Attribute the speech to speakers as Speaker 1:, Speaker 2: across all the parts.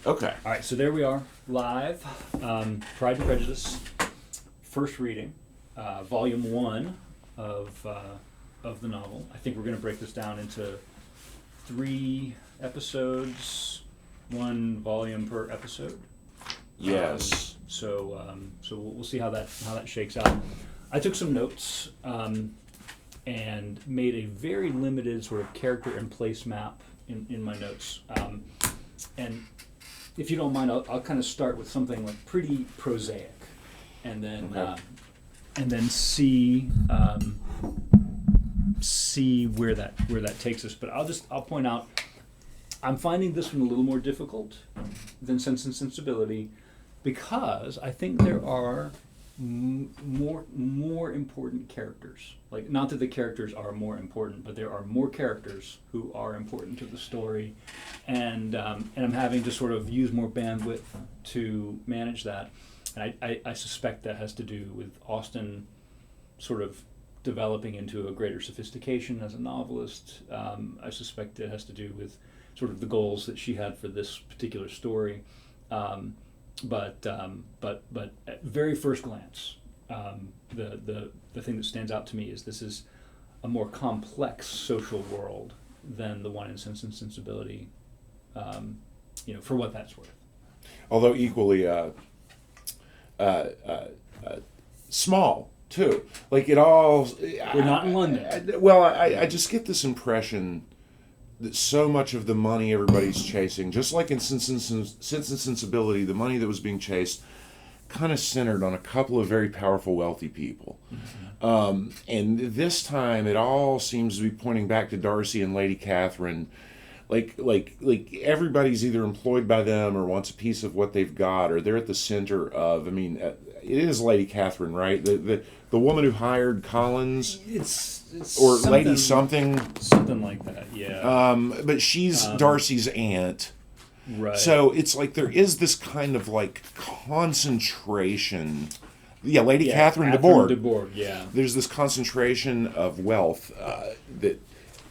Speaker 1: Okay.
Speaker 2: All right, so there we are, live. Pride and Prejudice, first reading, volume 1 of the novel. I think we're going to break this down into 3 episodes, 1 volume per episode.
Speaker 1: Yes.
Speaker 2: So we'll see how that shakes out. I took some notes and made a very limited sort of character and place map in my notes. And if you don't mind, I'll kind of start with something like pretty prosaic, and then see where that takes us. But I'll point out, I'm finding this one a little more difficult than Sense and Sensibility, because I think there are more important characters. Like, not that the characters are more important, but there are more characters who are important to the story, and I'm having to sort of use more bandwidth to manage that. And I suspect that has to do with Austen sort of developing into a greater sophistication as a novelist. I suspect it has to do with sort of the goals that she had for this particular story. But at very first glance, the thing that stands out to me is this is a more complex social world than the one in Sense and Sensibility, for what that's worth.
Speaker 1: Although equally small too. Like it all.
Speaker 2: We're not in London.
Speaker 1: I just get this impression that so much of the money everybody's chasing, just like in Sense and Sensibility, the money that was being chased kind of centered on a couple of very powerful, wealthy people. Mm-hmm. And this time, it all seems to be pointing back to Darcy and Lady Catherine. Like everybody's either employed by them or wants a piece of what they've got, or they're at the center of. I mean, it is Lady Catherine, right? The woman who hired Collins.
Speaker 2: It's
Speaker 1: or Lady something
Speaker 2: like that, yeah.
Speaker 1: But she's Darcy's aunt,
Speaker 2: right?
Speaker 1: So it's like there is this kind of like concentration. Yeah, Lady Catherine de Bourgh.
Speaker 2: Yeah.
Speaker 1: There's this concentration of wealth that,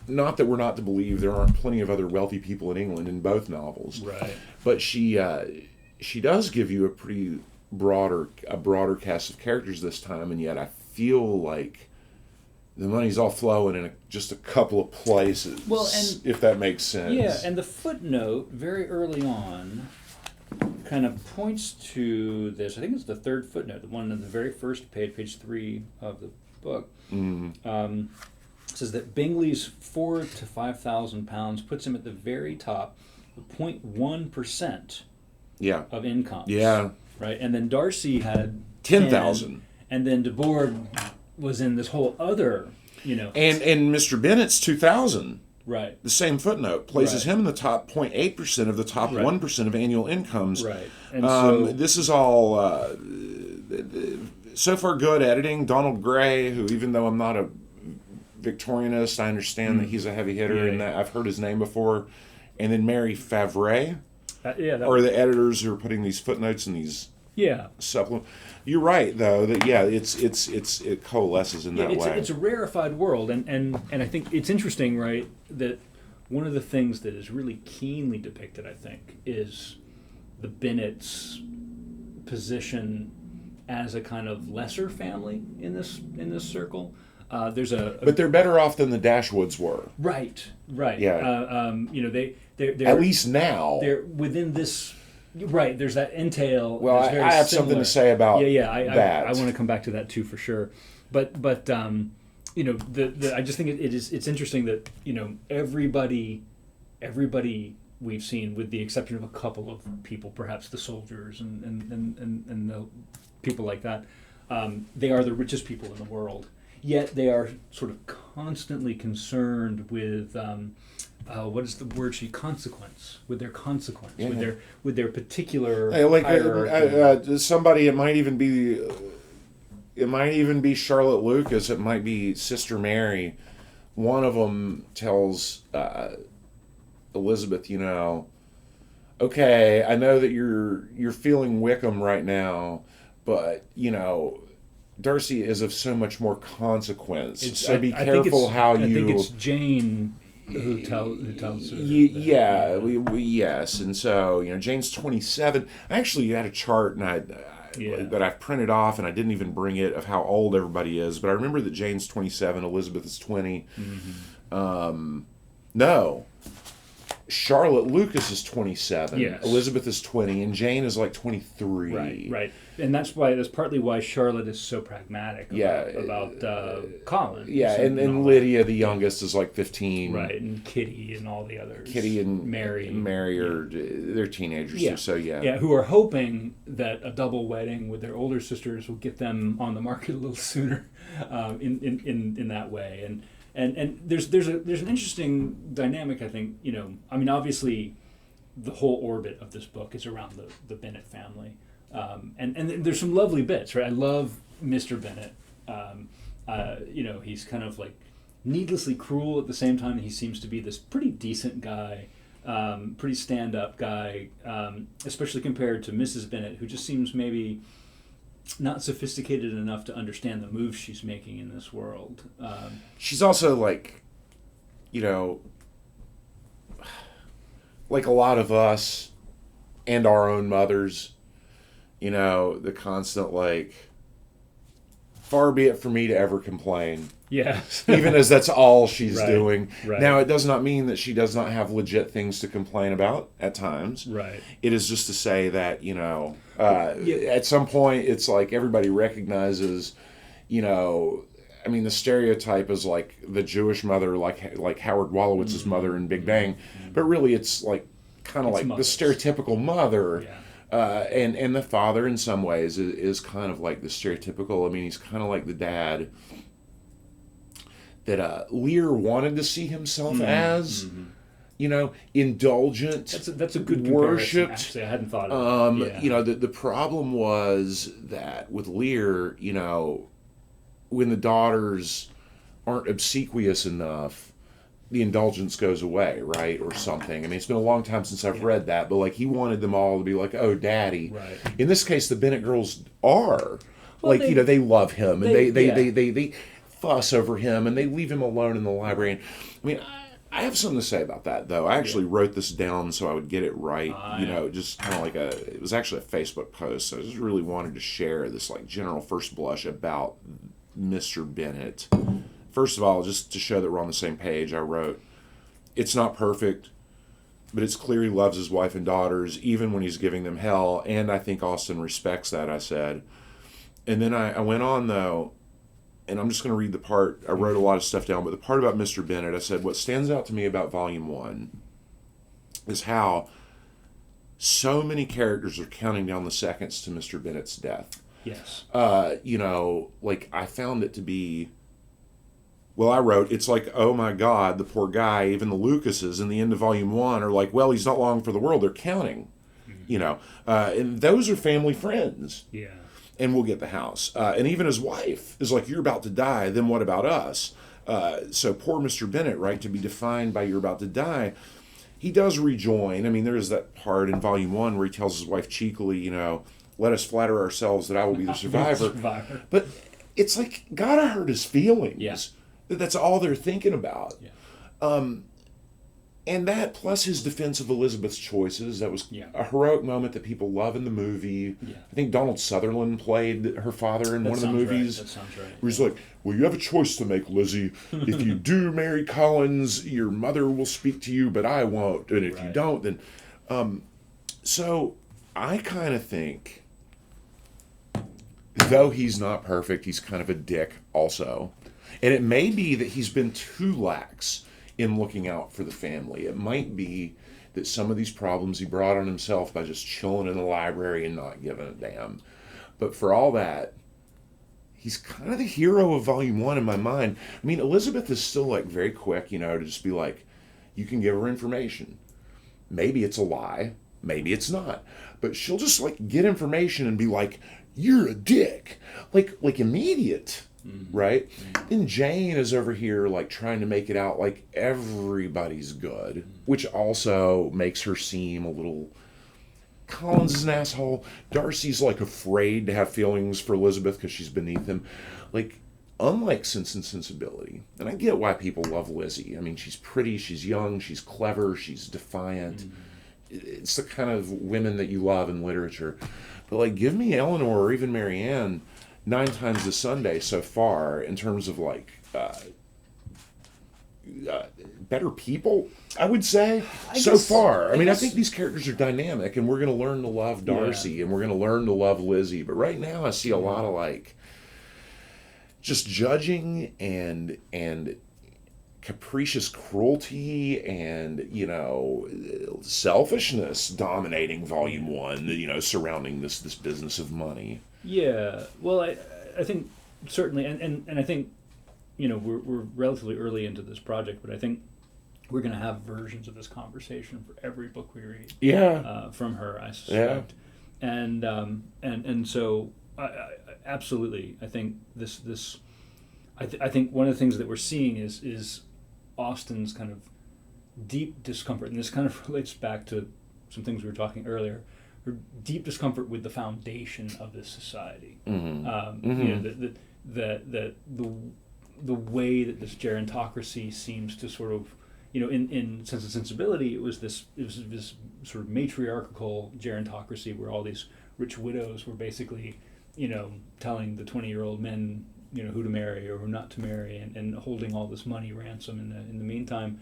Speaker 1: not that we're not to believe there aren't plenty of other wealthy people in England in both novels,
Speaker 2: right?
Speaker 1: But she does give you a pretty broader cast of characters this time, and yet I feel like the money's all flowing in just a couple of places. Well, and if that makes sense.
Speaker 2: Yeah, and the footnote very early on kind of points to this. I think it's the third footnote, the one on the very first page 3 of the book. Mm-hmm. Says that Bingley's £4,000 to £5,000 puts him at the very top, 0.1% of income.
Speaker 1: Yeah.
Speaker 2: Right, and then Darcy had
Speaker 1: 10,000,
Speaker 2: and then de Bourgh was in this whole other,
Speaker 1: And Mr. Bennet's 2,000.
Speaker 2: Right.
Speaker 1: The same footnote places him in the top 0.8% of the top 1% of annual incomes.
Speaker 2: Right. And so
Speaker 1: this is all so far good editing. Donald Gray, who, even though I'm not a Victorianist, I understand that he's a heavy hitter, and that I've heard his name before. And then Mary Favre. Or the editors who are putting these footnotes in these supplements. You're right, though, that it coalesces in that way.
Speaker 2: It's a rarefied world, and I think it's interesting, right, that one of the things that is really keenly depicted, I think, is the Bennets' position as a kind of lesser family in this circle. But
Speaker 1: they're better off than the Dashwoods were.
Speaker 2: Right.
Speaker 1: Yeah.
Speaker 2: They're
Speaker 1: at least now
Speaker 2: they're within this. Right. There's that entail.
Speaker 1: Well, I have something to say about that.
Speaker 2: I want to come back to that too for sure. But I just think it's interesting that everybody we've seen, with the exception of a couple of people, perhaps the soldiers and the people like that, they are the richest people in the world. Yet they are sort of constantly concerned with what is the word? Consequence. With their consequence. Yeah. With their particular hierarchy.
Speaker 1: Somebody. It might even be Charlotte Lucas. It might be Sister Mary. One of them tells Elizabeth, okay, I know that you're feeling Wickham right now, but Darcy is of so much more consequence. So be careful how you.
Speaker 2: I think it's Jane who tells her.
Speaker 1: Yeah, yes. And so, Jane's 27. I actually had a chart that I've printed off, and I didn't even bring it, of how old everybody is. But I remember that Jane's 27, Elizabeth is 20. No. Charlotte Lucas is 27.
Speaker 2: Yes.
Speaker 1: Elizabeth is 20, and Jane is like 23.
Speaker 2: Right. And that's partly why Charlotte is so pragmatic about Colin.
Speaker 1: Yeah, and Lydia, the youngest, is like 15.
Speaker 2: Right, and Kitty and all the others.
Speaker 1: Kitty and
Speaker 2: Mary
Speaker 1: they're teenagers too, so yeah.
Speaker 2: Yeah, who are hoping that a double wedding with their older sisters will get them on the market a little sooner in that way. And there's an interesting dynamic, I think, obviously the whole orbit of this book is around the Bennet family. And there's some lovely bits, right? I love Mr. Bennet. He's kind of like needlessly cruel at the same time. He seems to be this pretty decent guy, pretty stand-up guy, especially compared to Mrs. Bennet, who just seems maybe not sophisticated enough to understand the moves she's making in this world.
Speaker 1: She's also like a lot of us and our own mothers, the constant far be it from me to ever complain.
Speaker 2: Yes.
Speaker 1: Even as that's all she's doing.
Speaker 2: Right.
Speaker 1: Now, it does not mean that she does not have legit things to complain about at times.
Speaker 2: Right.
Speaker 1: It is just to say that, at some point, it's like everybody recognizes, the stereotype is like the Jewish mother, like Howard Wolowitz's mother in Big Bang. But really, it's kind of like
Speaker 2: mothers.
Speaker 1: The stereotypical mother.
Speaker 2: Yeah.
Speaker 1: And the father, in some ways, is kind of like the stereotypical. He's kind of like the dad that Lear wanted to see himself as, indulgent.
Speaker 2: That's a good
Speaker 1: worshipped.
Speaker 2: Comparison, actually. I hadn't thought of it.
Speaker 1: The problem was that with Lear, when the daughters aren't obsequious enough, the indulgence goes away, right, or something. It's been a long time since I've read that, but he wanted them all to be like, "Oh, Daddy."
Speaker 2: Right.
Speaker 1: In this case, the Bennett girls are
Speaker 2: they
Speaker 1: love him, and they fuss over him, and they leave him alone in the library. And, I have something to say about that, though. I actually wrote this down so I would get it right. Just kind of it was actually a Facebook post. So I just really wanted to share this general first blush about Mr. Bennet. First of all, just to show that we're on the same page, I wrote, "It's not perfect, but it's clear he loves his wife and daughters, even when he's giving them hell, and I think Austen respects that," I said. And then I went on, though, and I'm just going to read the part. I wrote a lot of stuff down, but the part about Mr. Bennet, I said, what stands out to me about Volume 1 is how so many characters are counting down the seconds to Mr. Bennet's death.
Speaker 2: Yes.
Speaker 1: I found it to be... Well, I wrote, it's like, oh my God, the poor guy, even the Lucases in the end of Volume 1 are like, well, he's not long for the world. They're counting, and those are family friends.
Speaker 2: Yeah.
Speaker 1: And we'll get the house. And even his wife is like, you're about to die, then what about us? So poor Mr. Bennet, right, to be defined by you're about to die, he does rejoin. There is that part in Volume 1 where he tells his wife cheekily, let us flatter ourselves that I will be the survivor. But it's gotta hurt his feelings.
Speaker 2: Yeah.
Speaker 1: That's all they're thinking about.
Speaker 2: Yeah.
Speaker 1: And that, plus his defense of Elizabeth's choices, that was a heroic moment that people love in the movie.
Speaker 2: Yeah.
Speaker 1: I think Donald Sutherland played her father in one of the movies.
Speaker 2: Right. That sounds right.
Speaker 1: Where he's like, well, you have a choice to make, Lizzie. If you do marry Collins, your mother will speak to you, but I won't. And if you don't, then... so I kind of think, though he's not perfect, he's kind of a dick also. And it may be that he's been too lax in looking out for the family. It might be that some of these problems he brought on himself by just chilling in the library and not giving a damn. But for all that, he's kind of the hero of Volume 1 in my mind. Elizabeth is still very quick, to just be like, you can give her information. Maybe it's a lie. Maybe it's not. But she'll just get information and be like, you're a dick. Like immediate. Mm-hmm. Right? Mm-hmm. Then Jane is over here trying to make it out like everybody's good, which also makes her seem a little... Collins is an asshole. Darcy's afraid to have feelings for Elizabeth because she's beneath him. unlike Sense and Sensibility, and I get why people love Lizzie. I mean, she's pretty, she's young, she's clever, she's defiant. It's the kind of women that you love in literature. But like, give me Eleanor or even Marianne 9 times a Sunday so far in terms of like better people, I would say, so far. I mean, I think these characters are dynamic, and we're going to learn to love Darcy, and we're going to learn to love Lizzie. But right now, I see a lot of like just judging and capricious cruelty and, you know, selfishness dominating volume 1, you know, surrounding this business of money.
Speaker 2: Yeah. Well, I think certainly, and I think, you know, we're relatively early into this project, but I think we're going to have versions of this conversation for every book we read.
Speaker 1: Yeah.
Speaker 2: From her, I suspect. Yeah. And so I absolutely, I think this I think one of the things that we're seeing is Austen's kind of deep discomfort, and this kind of relates back to some things we were talking earlier. Her deep discomfort with the foundation of this society. Mm-hmm. You know, the way that this gerontocracy seems to sort of, you know, in Sense and Sensibility, it was this sort of matriarchal gerontocracy where all these rich widows were basically, you know, telling the 20-year-old men, you know, who to marry or who not to marry, and holding all this money ransom in the meantime.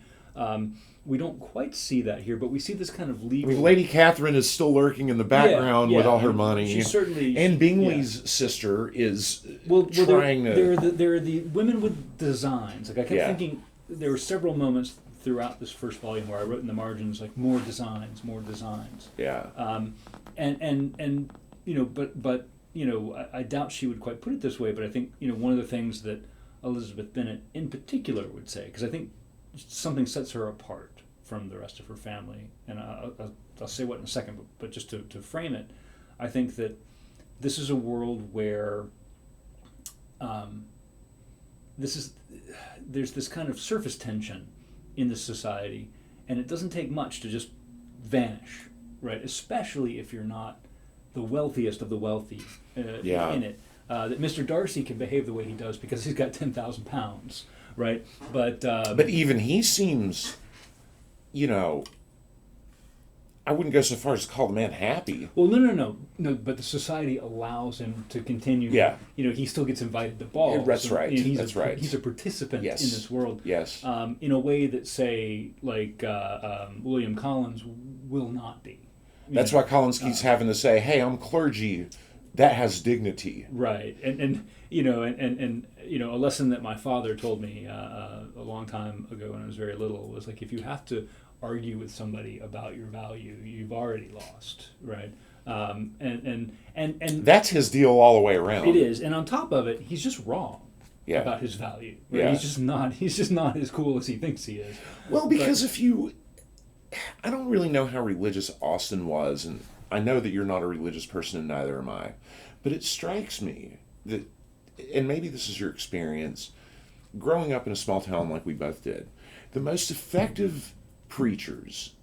Speaker 2: We don't quite see that here, but we see this kind of legal.
Speaker 1: I mean, Lady Catherine is still lurking in the background with all her money.
Speaker 2: She's certainly,
Speaker 1: and Bingley's sister is trying to.
Speaker 2: There are the women with designs. Like I kept thinking, there were several moments throughout this first volume where I wrote in the margins like more designs.
Speaker 1: Yeah.
Speaker 2: And you know, but you know, I doubt she would quite put it this way, but I think, you know, one of the things that Elizabeth Bennet in particular would say, because I think something sets her apart from the rest of her family, and I'll say what in a second, but just to frame it, I think that this is a world where there's this kind of surface tension in this society, and it doesn't take much to just vanish, right? Especially if you're not the wealthiest of the wealthy in it. That Mr. Darcy can behave the way he does because he's got £10,000, right? But
Speaker 1: even he seems, you know, I wouldn't go so far as to call the man happy.
Speaker 2: Well, no. But the society allows him to continue.
Speaker 1: Yeah.
Speaker 2: You know, he still gets invited to balls.
Speaker 1: That's right. He's
Speaker 2: a participant in this world.
Speaker 1: Yes.
Speaker 2: In a way that, say, like William Collins will not be.
Speaker 1: That's why Collins keeps having to say, "Hey, I'm clergy. That has dignity."
Speaker 2: Right, and you know, and you know, a lesson that my father told me a long time ago when I was very little was like, if you have to argue with somebody about your value, you've already lost, right? And
Speaker 1: that's his deal all the way around.
Speaker 2: It is, and on top of it, he's just wrong about his value. Right?
Speaker 1: Yeah.
Speaker 2: He's just not as cool as he thinks he is.
Speaker 1: Well, because I don't really know how religious Austen was, and I know that you're not a religious person, and neither am I, but it strikes me that, and maybe this is your experience, growing up in a small town like we both did, the most effective preachers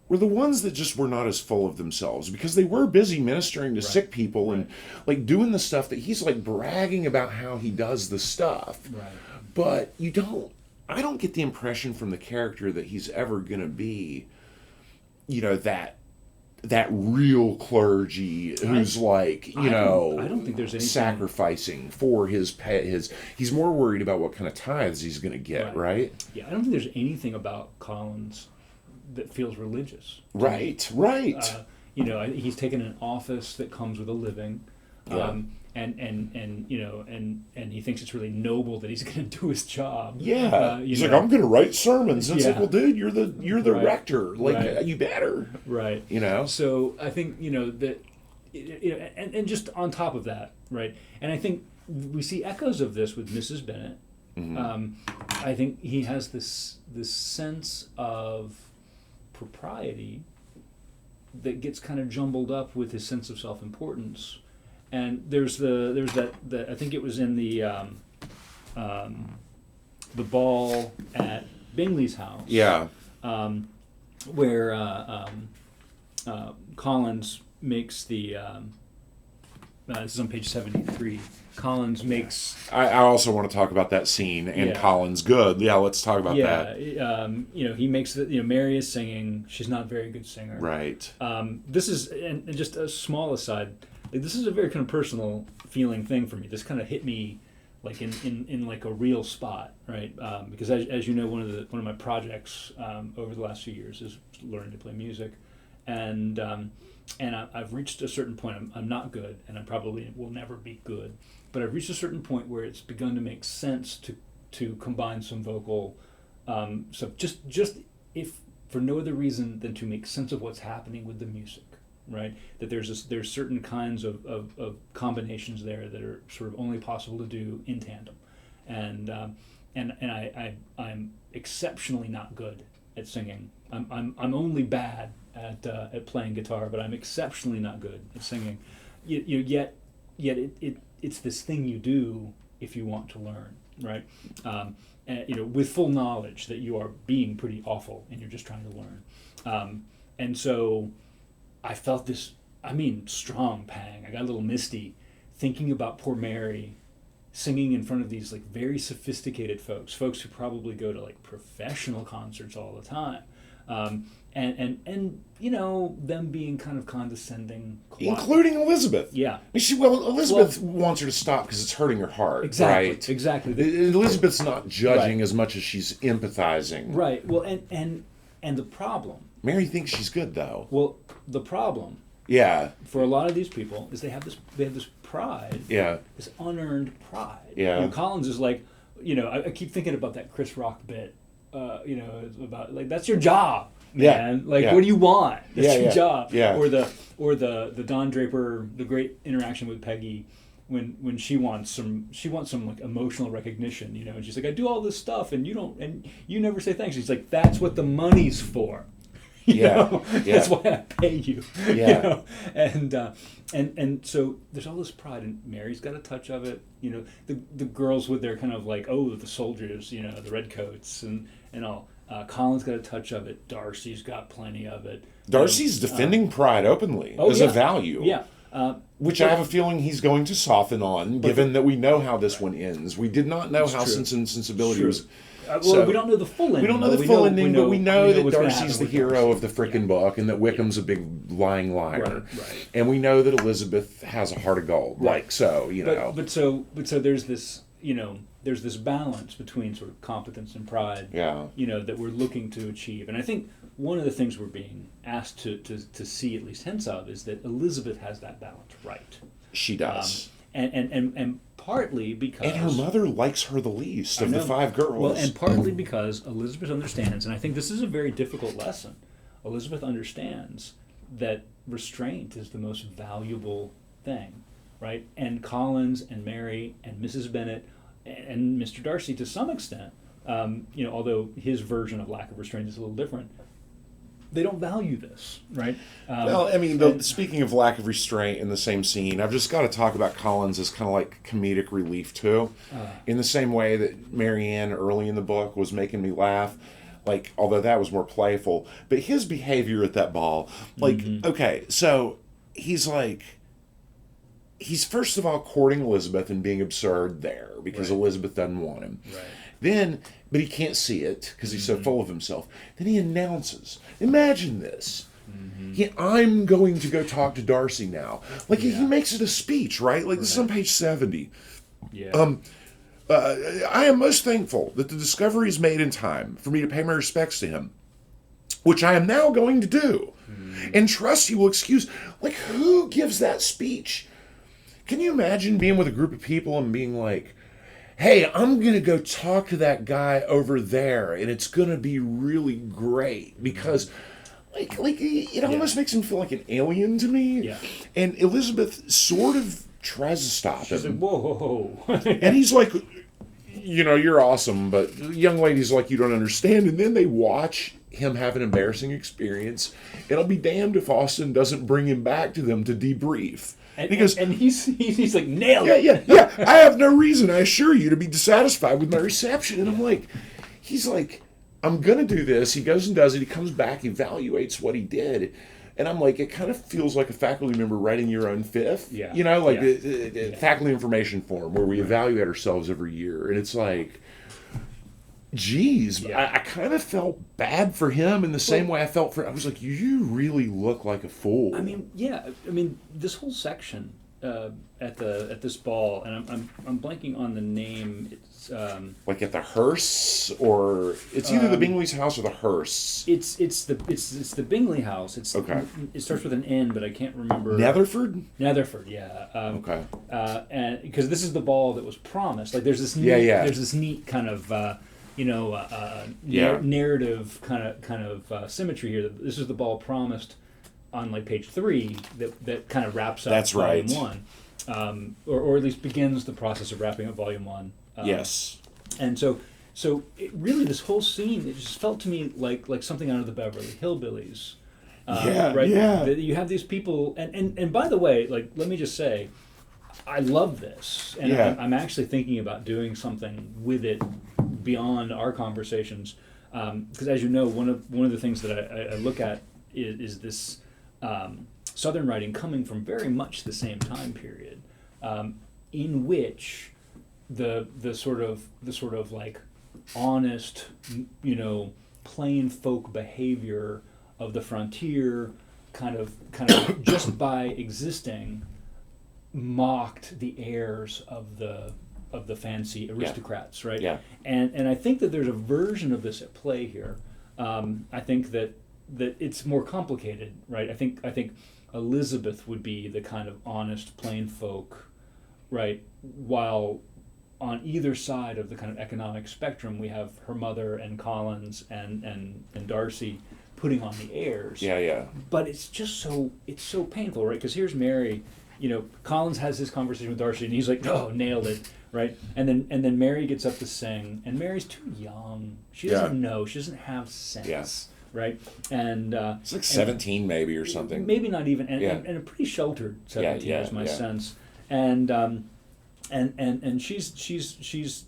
Speaker 1: were the ones that just were not as full of themselves, because they were busy ministering to sick people and like doing the stuff that he's like bragging about how he does the stuff.
Speaker 2: Right.
Speaker 1: But I don't get the impression from the character that he's ever going to be, you know, that real clergy who's I don't think there's anything sacrificing for his he's more worried about what kind of tithes he's going to get, right?
Speaker 2: Yeah, I don't think there's anything about Collins that feels religious.
Speaker 1: Right.
Speaker 2: You know, he's taken an office that comes with a living. And you know, and he thinks it's really noble that he's going to do his job.
Speaker 1: Yeah, he's like, I'm going to write sermons. And it's like, well, dude, you're the rector. Like, you better.
Speaker 2: Right.
Speaker 1: You know.
Speaker 2: So I think, you know, that, you know, and just on top of that, right. And I think we see echoes of this with Mrs. Bennet. Mm-hmm. I think he has this sense of propriety that gets kind of jumbled up with his sense of self-importance. And there's that I think it was in the ball at Bingley's house.
Speaker 1: Yeah.
Speaker 2: Where Collins makes the this is on page 73. Collins makes
Speaker 1: I also want to talk about that scene and
Speaker 2: Yeah.
Speaker 1: Collins good. Yeah, let's talk about that.
Speaker 2: He makes Mary is singing. She's not a very good singer.
Speaker 1: Right.
Speaker 2: This is and just a small aside. Like, this is a very kind of personal feeling thing for me. This kind of hit me like in like a real spot, right? Because as you know, one of my projects over the last few years is learning to play music, and I've reached a certain point. I'm not good, and I probably will never be good. But I've reached a certain point where it's begun to make sense to combine some vocal stuff. Just if for no other reason than to make sense of what's happening with the music, right? That there's certain kinds of combinations there that are sort of only possible to do in tandem, and I'm exceptionally not good at singing. I'm only bad at playing guitar, but I'm exceptionally not good at singing. Yet it's this thing you do if you want to learn, right? And, with full knowledge that you are being pretty awful and you're just trying to learn. And so I felt this, strong pang. I got a little misty thinking about poor Mary singing in front of these like very sophisticated folks who probably go to like professional concerts all the time. And them being kind of condescending,
Speaker 1: Including Elizabeth.
Speaker 2: Yeah.
Speaker 1: Elizabeth wants her to stop because it's hurting her heart.
Speaker 2: Exactly.
Speaker 1: Right?
Speaker 2: Exactly.
Speaker 1: Elizabeth's not judging
Speaker 2: Right.
Speaker 1: as much as she's empathizing.
Speaker 2: Right. Well, and the problem.
Speaker 1: Mary thinks she's good though.
Speaker 2: Well, the problem.
Speaker 1: Yeah.
Speaker 2: For a lot of these people is they have this pride.
Speaker 1: Yeah.
Speaker 2: This unearned pride.
Speaker 1: Yeah.
Speaker 2: Collins is like, I keep thinking about that Chris Rock bit. About like that's your job.
Speaker 1: Yeah.
Speaker 2: Man. Like,
Speaker 1: Yeah.
Speaker 2: what do you want? That's
Speaker 1: Yeah,
Speaker 2: your
Speaker 1: yeah.
Speaker 2: job.
Speaker 1: Yeah.
Speaker 2: Or the Don Draper, the great interaction with Peggy, when she wants some like emotional recognition, and she's like, I do all this stuff and you never say thanks. She's like, that's what the money's for.
Speaker 1: Yeah.
Speaker 2: That's why I pay you.
Speaker 1: Yeah.
Speaker 2: And so there's all this pride, and Mary's got a touch of it. The girls with their kind of like, the soldiers, the redcoats and all. Colin's got a touch of it. Darcy's got plenty of it.
Speaker 1: Darcy's defending pride openly as a value.
Speaker 2: Yeah.
Speaker 1: Which I have a feeling he's going to soften on, given that we know how this one ends. We did not know how
Speaker 2: true.
Speaker 1: Sense and Sensibility
Speaker 2: True.
Speaker 1: was.
Speaker 2: We don't know the full ending.
Speaker 1: We don't know the full ending, but we know that
Speaker 2: what's gonna
Speaker 1: Darcy's the
Speaker 2: happen with
Speaker 1: hero
Speaker 2: Darcy.
Speaker 1: of the frickin' book, and that Wickham's a big lying liar.
Speaker 2: Right.
Speaker 1: And we know that Elizabeth has a heart of gold.
Speaker 2: Right.
Speaker 1: Like so,
Speaker 2: But so there's this, there's this balance between sort of competence and pride.
Speaker 1: Yeah.
Speaker 2: That we're looking to achieve, and I think one of the things we're being asked to see at least hints of is that Elizabeth has that balance right.
Speaker 1: She does.
Speaker 2: And partly because...
Speaker 1: And her mother likes her the least of the 5 girls.
Speaker 2: Well, and partly because Elizabeth understands, and I think this is a very difficult lesson, Elizabeth understands that restraint is the most valuable thing, right? And Collins and Mary and Mrs. Bennet and Mr. Darcy to some extent, although his version of lack of restraint is a little different, they don't value this, right?
Speaker 1: Speaking of lack of restraint in the same scene, I've just got to talk about Collins as kind of like comedic relief too, in the same way that Marianne early in the book was making me laugh, like although that was more playful. But his behavior at that ball, okay, so he's first of all courting Elizabeth and being absurd there because Elizabeth doesn't want him.
Speaker 2: Right.
Speaker 1: But he can't see it because he's so full of himself. Then he announces, imagine this. I'm going to go talk to Darcy now. He makes it a speech, right? This is on page 70.
Speaker 2: Yeah.
Speaker 1: I am most thankful that the discovery is made in time for me to pay my respects to him, which I am now going to do. And trust you will excuse. Who gives that speech? Can you imagine being with a group of people and being like, hey, I'm going to go talk to that guy over there, and it's going to be really great, because it almost makes him feel like an alien to me.
Speaker 2: Yeah.
Speaker 1: And Elizabeth sort of tries to stop
Speaker 2: She's
Speaker 1: him.
Speaker 2: like, whoa.
Speaker 1: And he's like, you're awesome, but the young lady's like, you don't understand. And then they watch him have an embarrassing experience, and I'll be damned if Austin doesn't bring him back to them to debrief.
Speaker 2: And
Speaker 1: he goes,
Speaker 2: and he's like, nailed it.
Speaker 1: Yeah. I have no reason, I assure you, to be dissatisfied with my reception. And I'm like, he's like, I'm going to do this. He goes and does it. He comes back, evaluates what he did. And I'm like, it kind of feels like a faculty member writing your own fifth.
Speaker 2: Yeah.
Speaker 1: You know, like
Speaker 2: Yeah.
Speaker 1: faculty information form where we evaluate ourselves every year. And it's like, geez,
Speaker 2: Yeah.
Speaker 1: I kind of felt bad for him in the same way I felt for. I was like, you really look like a fool.
Speaker 2: I mean, yeah. I mean, this whole section at this ball, and I'm blanking on the name. It's
Speaker 1: like at the hearse, or it's either the Bingley's house or the hearse.
Speaker 2: it's the Bingley house. It's
Speaker 1: Okay.
Speaker 2: It starts with an N, but I can't remember.
Speaker 1: Netherford.
Speaker 2: Netherford, yeah.
Speaker 1: Okay.
Speaker 2: And because this is the ball that was promised. Like there's this neat, there's this neat kind of narrative kind of symmetry here. That this is the ball promised on like page 3 that kind of wraps up
Speaker 1: That's
Speaker 2: volume
Speaker 1: right.
Speaker 2: 1, or at least begins the process of wrapping up volume 1.
Speaker 1: Yes.
Speaker 2: And so it really, this whole scene, it just felt to me like something out of the Beverly Hillbillies. Right?
Speaker 1: Yeah.
Speaker 2: That you have these people, and by the way, like, let me just say, I love this, and
Speaker 1: Yeah.
Speaker 2: I'm actually thinking about doing something with it beyond our conversations, because as you know, one of the things that I look at is this Southern writing coming from very much the same time period, in which the sort of like honest, plain folk behavior of the frontier, kind of just by existing, mocked the heirs of the fancy aristocrats, right?
Speaker 1: Yeah.
Speaker 2: And I think that there's a version of this at play here. I think that it's more complicated, right? I think Elizabeth would be the kind of honest, plain folk, right? While on either side of the kind of economic spectrum, we have her mother and Collins and Darcy putting on the airs.
Speaker 1: Yeah.
Speaker 2: But it's so painful, right? Because here's Mary, Collins has this conversation with Darcy, and he's like, "Oh, nailed it," right? And then Mary gets up to sing, and Mary's too young. She doesn't know. She doesn't have sense.
Speaker 1: Yeah.
Speaker 2: Right, and
Speaker 1: It's like 17 maybe or something.
Speaker 2: maybe not even, and a pretty sheltered 17 is my sense, and she's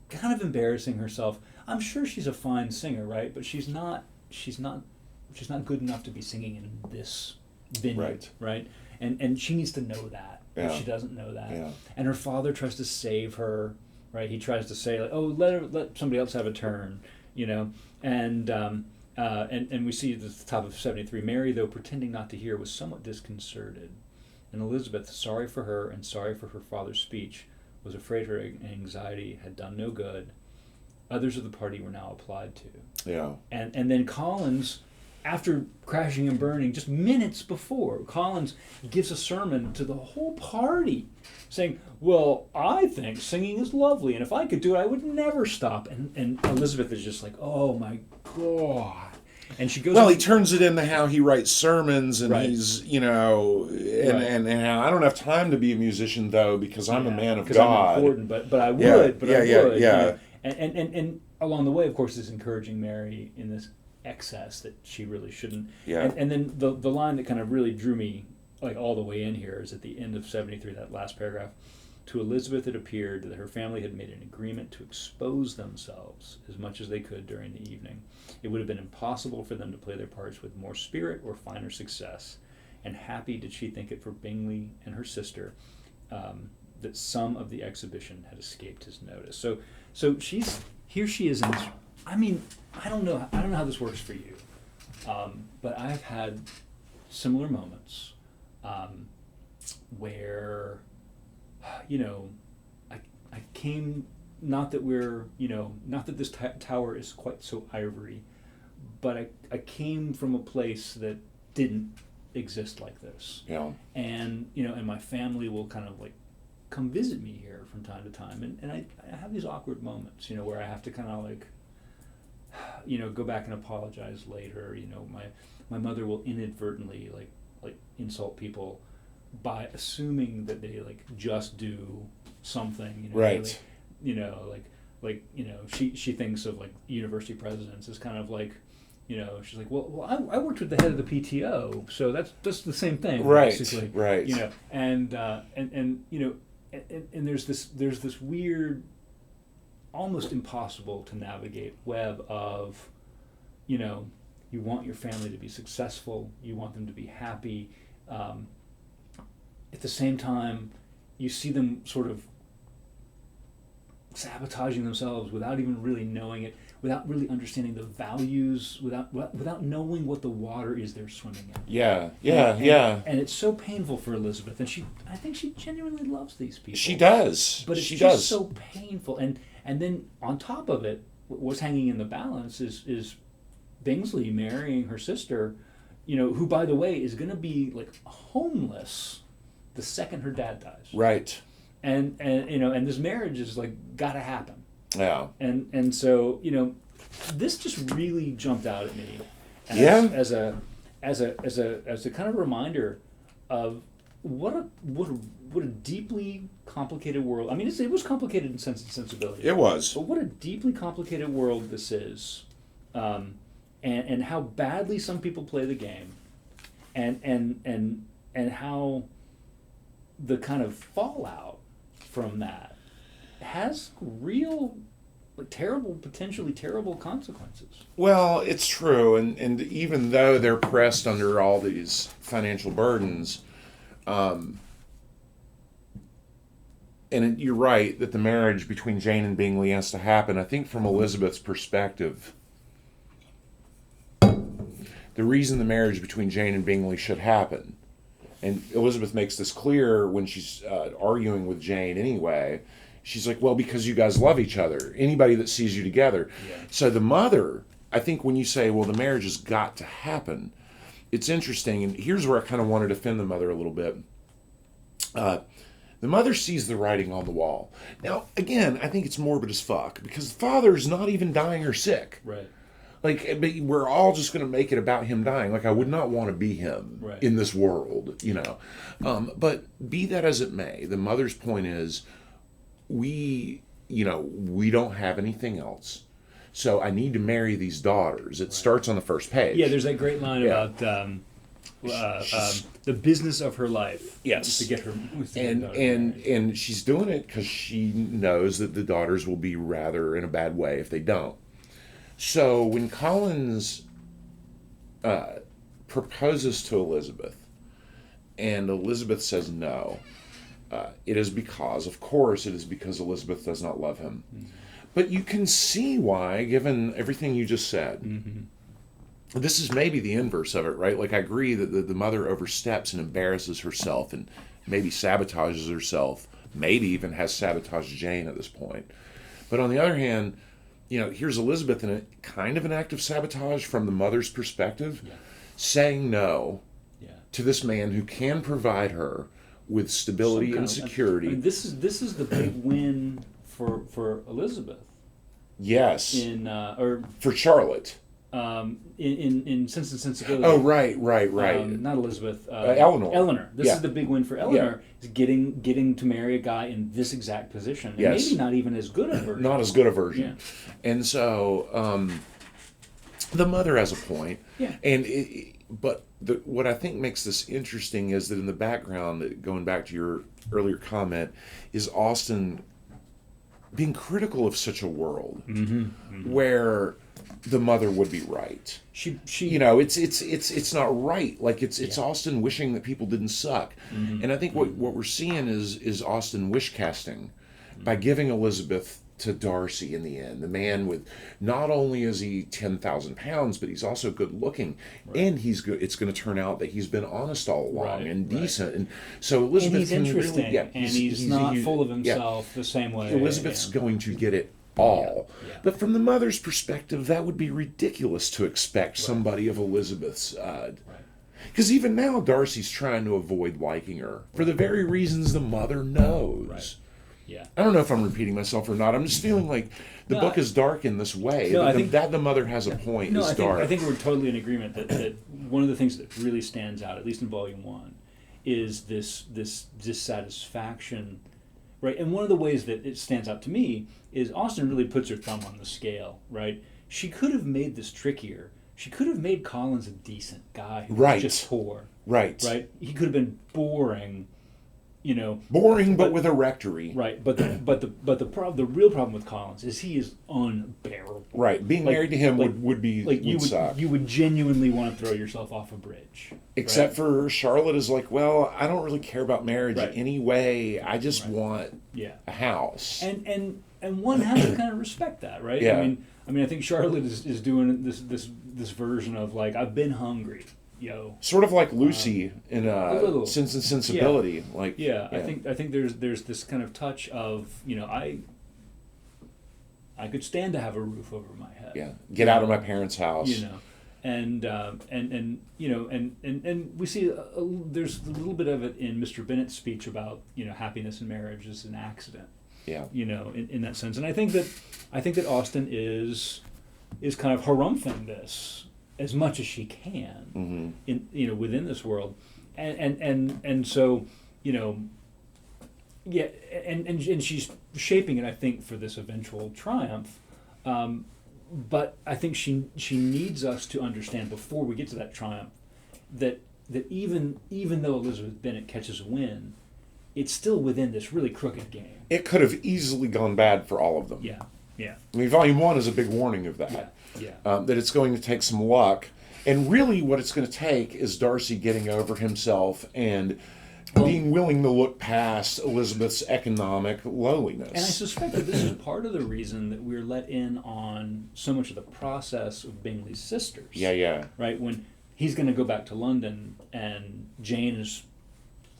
Speaker 2: kind of embarrassing herself. I'm sure she's a fine singer, right? But she's not good enough to be singing in this venue, right? And she needs to know that. If she doesn't know that, and her father tries to save her, right? He tries to say like, "Oh, let somebody else have a turn," And we see at the top of 73, Mary, though pretending not to hear, was somewhat disconcerted. And Elizabeth, sorry for her and sorry for her father's speech, was afraid her anxiety had done no good. Others of the party were now applied to.
Speaker 1: Yeah.
Speaker 2: And then Collins, after crashing and burning, just minutes before, Collins gives a sermon to the whole party, saying, "Well, I think singing is lovely, and if I could do it, I would never stop." And Elizabeth is just like, "Oh my God." And she goes.
Speaker 1: Well, he turns it into how he writes sermons, and
Speaker 2: Right.
Speaker 1: he's, and how I don't have time to be a musician though because I'm a man of
Speaker 2: because
Speaker 1: God.
Speaker 2: I'm important, but I would,
Speaker 1: Yeah,
Speaker 2: but
Speaker 1: yeah,
Speaker 2: I
Speaker 1: yeah,
Speaker 2: would.
Speaker 1: yeah.
Speaker 2: And along the way, of course, is encouraging Mary in this excess that she really shouldn't.
Speaker 1: Yeah.
Speaker 2: And then the line that kind of really drew me like all the way in here is at the end of 73, that last paragraph. To Elizabeth it appeared that her family had made an agreement to expose themselves as much as they could during the evening. It would have been impossible for them to play their parts with more spirit or finer success, and happy did she think it for Bingley and her sister that some of the exhibition had escaped his notice. So she is in this, I mean, I don't know how this works for you, but I've had similar moments where I came, not that this tower is quite so ivory, but I came from a place that didn't exist like this.
Speaker 1: Yeah.
Speaker 2: And and my family will kind of like come visit me here from time to time, and I have these awkward moments, where I have to kind of like go back and apologize later. My mother will inadvertently like insult people by assuming that they like just do something,
Speaker 1: right.
Speaker 2: She thinks of like university presidents as kind of like, she's like, well I worked with the head of the PTO, so that's the same thing,
Speaker 1: right,
Speaker 2: basically,
Speaker 1: right.
Speaker 2: And there's this weird, almost impossible to navigate web of, You want your family to be successful. You want them to be happy. At the same time, you see them sort of sabotaging themselves without even really knowing it, without really understanding the values, without knowing what the water is they're swimming in.
Speaker 1: Yeah.
Speaker 2: And it's so painful for Elizabeth, and I think she genuinely loves these people.
Speaker 1: She does.
Speaker 2: But it's
Speaker 1: she
Speaker 2: just
Speaker 1: does.
Speaker 2: so painful. And then on top of it, what's hanging in the balance is Bingsley marrying her sister, who, by the way, is going to be like homeless the second her dad dies.
Speaker 1: Right.
Speaker 2: And this marriage is like got to happen.
Speaker 1: Yeah.
Speaker 2: And so this just really jumped out at me as a kind of reminder of what a deeply complicated world. I mean, it was complicated in Sense and Sensibility.
Speaker 1: It was.
Speaker 2: But what a deeply complicated world this is, and how badly some people play the game, and how the kind of fallout from that has real, potentially terrible consequences.
Speaker 1: Well, it's true, and even though they're pressed under all these financial burdens, and you're right that the marriage between Jane and Bingley has to happen. I think from Elizabeth's perspective, the reason the marriage between Jane and Bingley should happen, and Elizabeth makes this clear when she's arguing with Jane anyway, she's like, well, because you guys love each other. Anybody that sees you together. Yeah. So the mother, I think when you say, well, the marriage has got to happen, it's interesting, and here's where I kind of want to defend the mother a little bit. The mother sees the writing on the wall. Now, again, I think it's morbid as fuck, because the father's not even dying or sick.
Speaker 2: Right.
Speaker 1: Like, but we're all just going to make it about him dying. Like, I would not want to be him in this world, But be that as it may, the mother's point is, we don't have anything else. So I need to marry these daughters. It starts on the first page.
Speaker 2: Yeah, there's that great line about the business of her life.
Speaker 1: Yes.
Speaker 2: To get her.
Speaker 1: And she's doing it because she knows that the daughters will be rather in a bad way if they don't. So when Collins proposes to Elizabeth, and Elizabeth says no, it is because Elizabeth does not love him. Mm-hmm. But you can see why, given everything you just said. Mm-hmm. This is maybe the inverse of it, right? Like, I agree that the mother oversteps and embarrasses herself and maybe sabotages herself, maybe even has sabotaged Jane at this point. But on the other hand, here's Elizabeth in a kind of an act of sabotage from the mother's perspective, saying no to this man who can provide her with stability and security.
Speaker 2: I mean, this is the big win for Elizabeth.
Speaker 1: Yes. For Charlotte.
Speaker 2: In Sense and Sensibility.
Speaker 1: Oh, right.
Speaker 2: Not Elizabeth.
Speaker 1: Eleanor.
Speaker 2: Eleanor. This is the big win for Eleanor. Is getting to marry a guy in this exact position. And maybe not even as good a version.
Speaker 1: Not as good a version. Yeah. And so the mother has a point.
Speaker 2: Yeah.
Speaker 1: But what I think makes this interesting is that in the background, going back to your earlier comment, is Austen being critical of such a world where the mother would be right. She it's not right. Like it's Austen wishing that people didn't suck. Mm-hmm. And I think what we're seeing is Austen wish casting by giving Elizabeth to Darcy in the end. The man with, not only is he 10,000 pounds, but he's also good looking, and he's good. It's going to turn out that he's been honest all along and decent, and so Elizabeth
Speaker 2: and he's interesting,
Speaker 1: really,
Speaker 2: and he's not full of himself the same way.
Speaker 1: Elizabeth's going to get it all, but from the mother's perspective, that would be ridiculous to expect somebody of Elizabeth's. Because even now, Darcy's trying to avoid liking her for the very reasons the mother knows.
Speaker 2: Right. Yeah.
Speaker 1: I don't know if I'm repeating myself or not. I'm just feeling like the book is dark in this way.
Speaker 2: No, I think
Speaker 1: that the mother has a point is dark.
Speaker 2: I think we're totally in agreement that one of the things that really stands out, at least in Volume 1, is this dissatisfaction, right? And one of the ways that it stands out to me is Austen really puts her thumb on the scale, right? She could have made this trickier. She could have made Collins a decent guy who was just poor.
Speaker 1: Right.
Speaker 2: He could have been boring you know,
Speaker 1: Boring, but with a rectory.
Speaker 2: right. The real problem with Collins is he is unbearable.
Speaker 1: Right. Being
Speaker 2: Like-
Speaker 1: married to him
Speaker 2: like-
Speaker 1: would suck.
Speaker 2: you would genuinely want to throw yourself off a bridge.
Speaker 1: Except
Speaker 2: right?
Speaker 1: for Charlotte is like, well, I don't really care about marriage
Speaker 2: Right.
Speaker 1: anyway. I just
Speaker 2: Right.
Speaker 1: want
Speaker 2: Yeah.
Speaker 1: a house.
Speaker 2: And one has to kind of respect that, right?
Speaker 1: Yeah.
Speaker 2: I mean, I think Charlotte is doing this version of like, I've been hungry, yo.
Speaker 1: Sort of like Lucy in
Speaker 2: a little.
Speaker 1: Sense and Sensibility. Like,
Speaker 2: Yeah, I think there's this kind of touch of, you know, I could stand to have a roof over my head.
Speaker 1: yeah, get out of my parents' house.
Speaker 2: You know, and you know, and we see there's a little bit of it in Mr. Bennett's speech about, you know, happiness in marriage is an accident.
Speaker 1: Yeah.
Speaker 2: You know, in that sense, and I think that Austen is kind of harumphing this as much as she can
Speaker 1: Mm-hmm.
Speaker 2: in, you know, within this world, and so, you know, yeah, and she's shaping it, I think, for this eventual triumph. But I think she needs us to understand before we get to that triumph that even though Elizabeth Bennet catches a win, it's still within this really crooked game.
Speaker 1: It could have easily gone bad for all of them.
Speaker 2: Yeah, yeah,
Speaker 1: I mean, Volume 1 is a big warning of that.
Speaker 2: yeah.
Speaker 1: That it's going to take some luck. And really what it's going to take is Darcy getting over himself and being willing to look past Elizabeth's economic lowliness.
Speaker 2: And I suspect that this is part of the reason that we're let in on so much of the process of Bingley's sisters.
Speaker 1: Yeah.
Speaker 2: Right? When he's going to go back to London and Jane is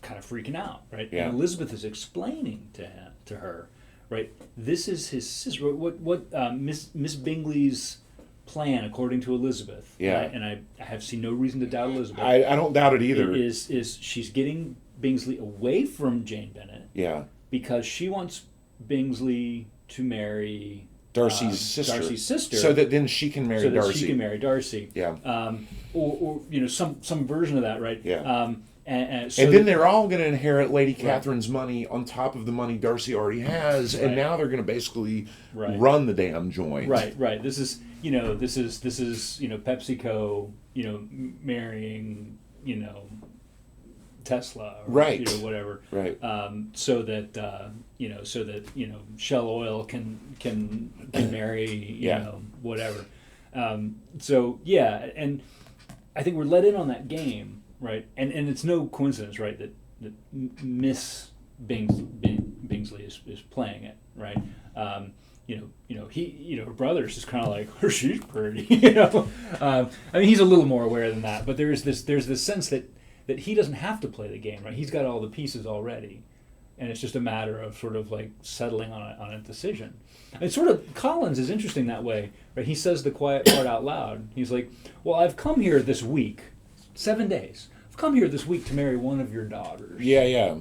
Speaker 2: kind of freaking out, right?
Speaker 1: Yeah.
Speaker 2: And Elizabeth is explaining to her, right? This is his sister. What Miss Bingley's plan, according to Elizabeth.
Speaker 1: Yeah.
Speaker 2: And I have seen no reason to doubt Elizabeth.
Speaker 1: I don't doubt it either.
Speaker 2: Is she's getting Bingsley away from Jane Bennet
Speaker 1: Yeah.
Speaker 2: because she wants Bingsley to marry
Speaker 1: Darcy's sister.
Speaker 2: Darcy's sister,
Speaker 1: So that then she can marry
Speaker 2: so that
Speaker 1: Darcy.
Speaker 2: she can marry Darcy.
Speaker 1: Yeah.
Speaker 2: Or you know, some version of that, right?
Speaker 1: Yeah.
Speaker 2: So
Speaker 1: And then they're all going to inherit Lady Catherine's money on top of the money Darcy already has, and
Speaker 2: Right.
Speaker 1: now they're going to basically
Speaker 2: Right.
Speaker 1: run the damn joint.
Speaker 2: right. This is you know PepsiCo, you know, marrying, you know, Tesla, or,
Speaker 1: Right.
Speaker 2: You know, whatever.
Speaker 1: Right.
Speaker 2: So that Shell Oil can marry, you
Speaker 1: Yeah.
Speaker 2: know, whatever. So yeah, and I think we're let in on that game, right? And it's no coincidence, right, that Miss Bingsley is playing it, right? Her brother's just kind of like, oh, she's pretty, you know. I mean, he's a little more aware than that, but there's this sense that he doesn't have to play the game, right? He's got all the pieces already, and it's just a matter of sort of like settling on a decision. And sort of Collins is interesting that way, right? He says the quiet part out loud. He's like, "Well, I've come here this week, 7 days. I've come here this week to marry one of your daughters."
Speaker 1: Yeah.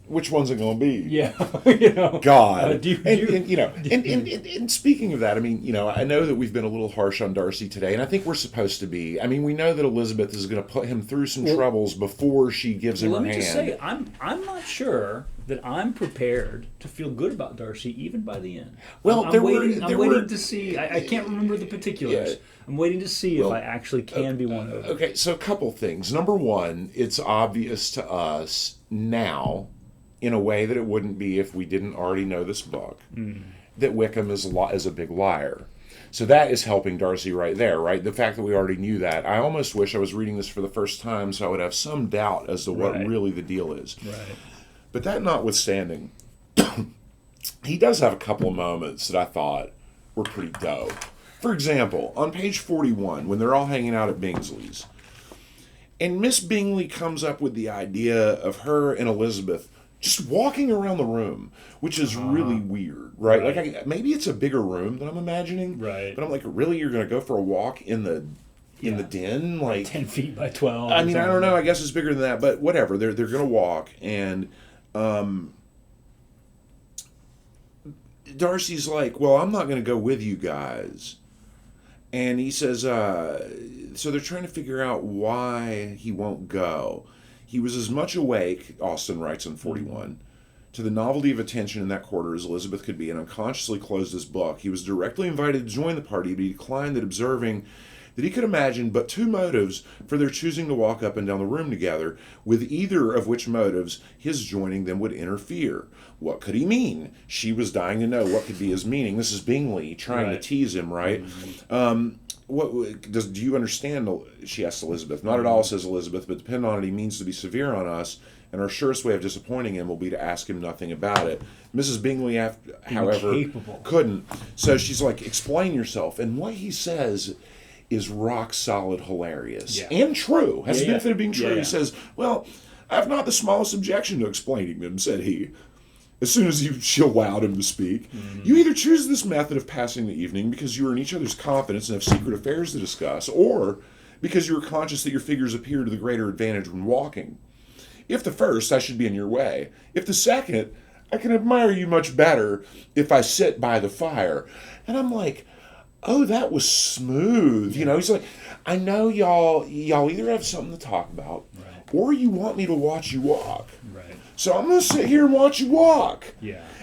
Speaker 1: Which one's it going to be?
Speaker 2: Yeah, you know.
Speaker 1: God. And speaking of that, I mean, you know, I know that we've been a little harsh on Darcy today, and I think we're supposed to be. I mean, we know that Elizabeth is going to put him through some troubles before she gives him her hand.
Speaker 2: Let me just say, I'm not sure that I'm prepared to feel good about Darcy even by the end.
Speaker 1: Well,
Speaker 2: I'm waiting to see. I can't remember the particulars.
Speaker 1: Yeah.
Speaker 2: I'm waiting to see if I actually can be won over.
Speaker 1: Okay, so a couple things. Number one, it's obvious to us now, in a way that it wouldn't be if we didn't already know this book, that Wickham is a big liar. So that is helping Darcy right there, right? The fact that we already knew that. I almost wish I was reading this for the first time so I would have some doubt as to what really the deal is.
Speaker 2: Right.
Speaker 1: But that notwithstanding, he does have a couple of moments that I thought were pretty dope. For example, on page 41, when they're all hanging out at Bingsley's, and Miss Bingley comes up with the idea of her and Elizabeth just walking around the room, which is really weird, right? Like, maybe it's a bigger room than I'm imagining,
Speaker 2: Right.
Speaker 1: but I'm like, really, you're going to go for a walk in the den, like
Speaker 2: 10 feet by 12.
Speaker 1: I mean, I don't know. I guess it's bigger than that, but whatever. They're going to walk, and Darcy's like, "Well, I'm not going to go with you guys," and he says, so they're trying to figure out why he won't go. He was as much awake, Austen writes on 41, to the novelty of attention in that quarter as Elizabeth could be, and unconsciously closed his book. He was directly invited to join the party, but he declined that, observing that he could imagine but two motives for their choosing to walk up and down the room together, with either of which motives his joining them would interfere. What could he mean? She was dying to know what could be his meaning. This is Bingley trying to tease him, right? Do you understand? She asks Elizabeth. Not at all, says Elizabeth, but depend on it, he means to be severe on us, and our surest way of disappointing him will be to ask him nothing about it. Mrs. Bingley, however, couldn't. So she's like, explain yourself. And what he says is rock solid hilarious. And true. Has the benefit of being true. He says, well, I have not the smallest objection to explaining them, said he, as soon as she allowed him to speak. You either choose this method of passing the evening because you are in each other's confidence and have secret affairs to discuss, or because you are conscious that your figures appear to the greater advantage when walking. If the first, I should be in your way. If the second, I can admire you much better if I sit by the fire. And I'm like, oh, that was smooth. You know, he's like, I know y'all either have something to talk about, or you want me to watch you walk. So I'm going to sit here and watch you walk.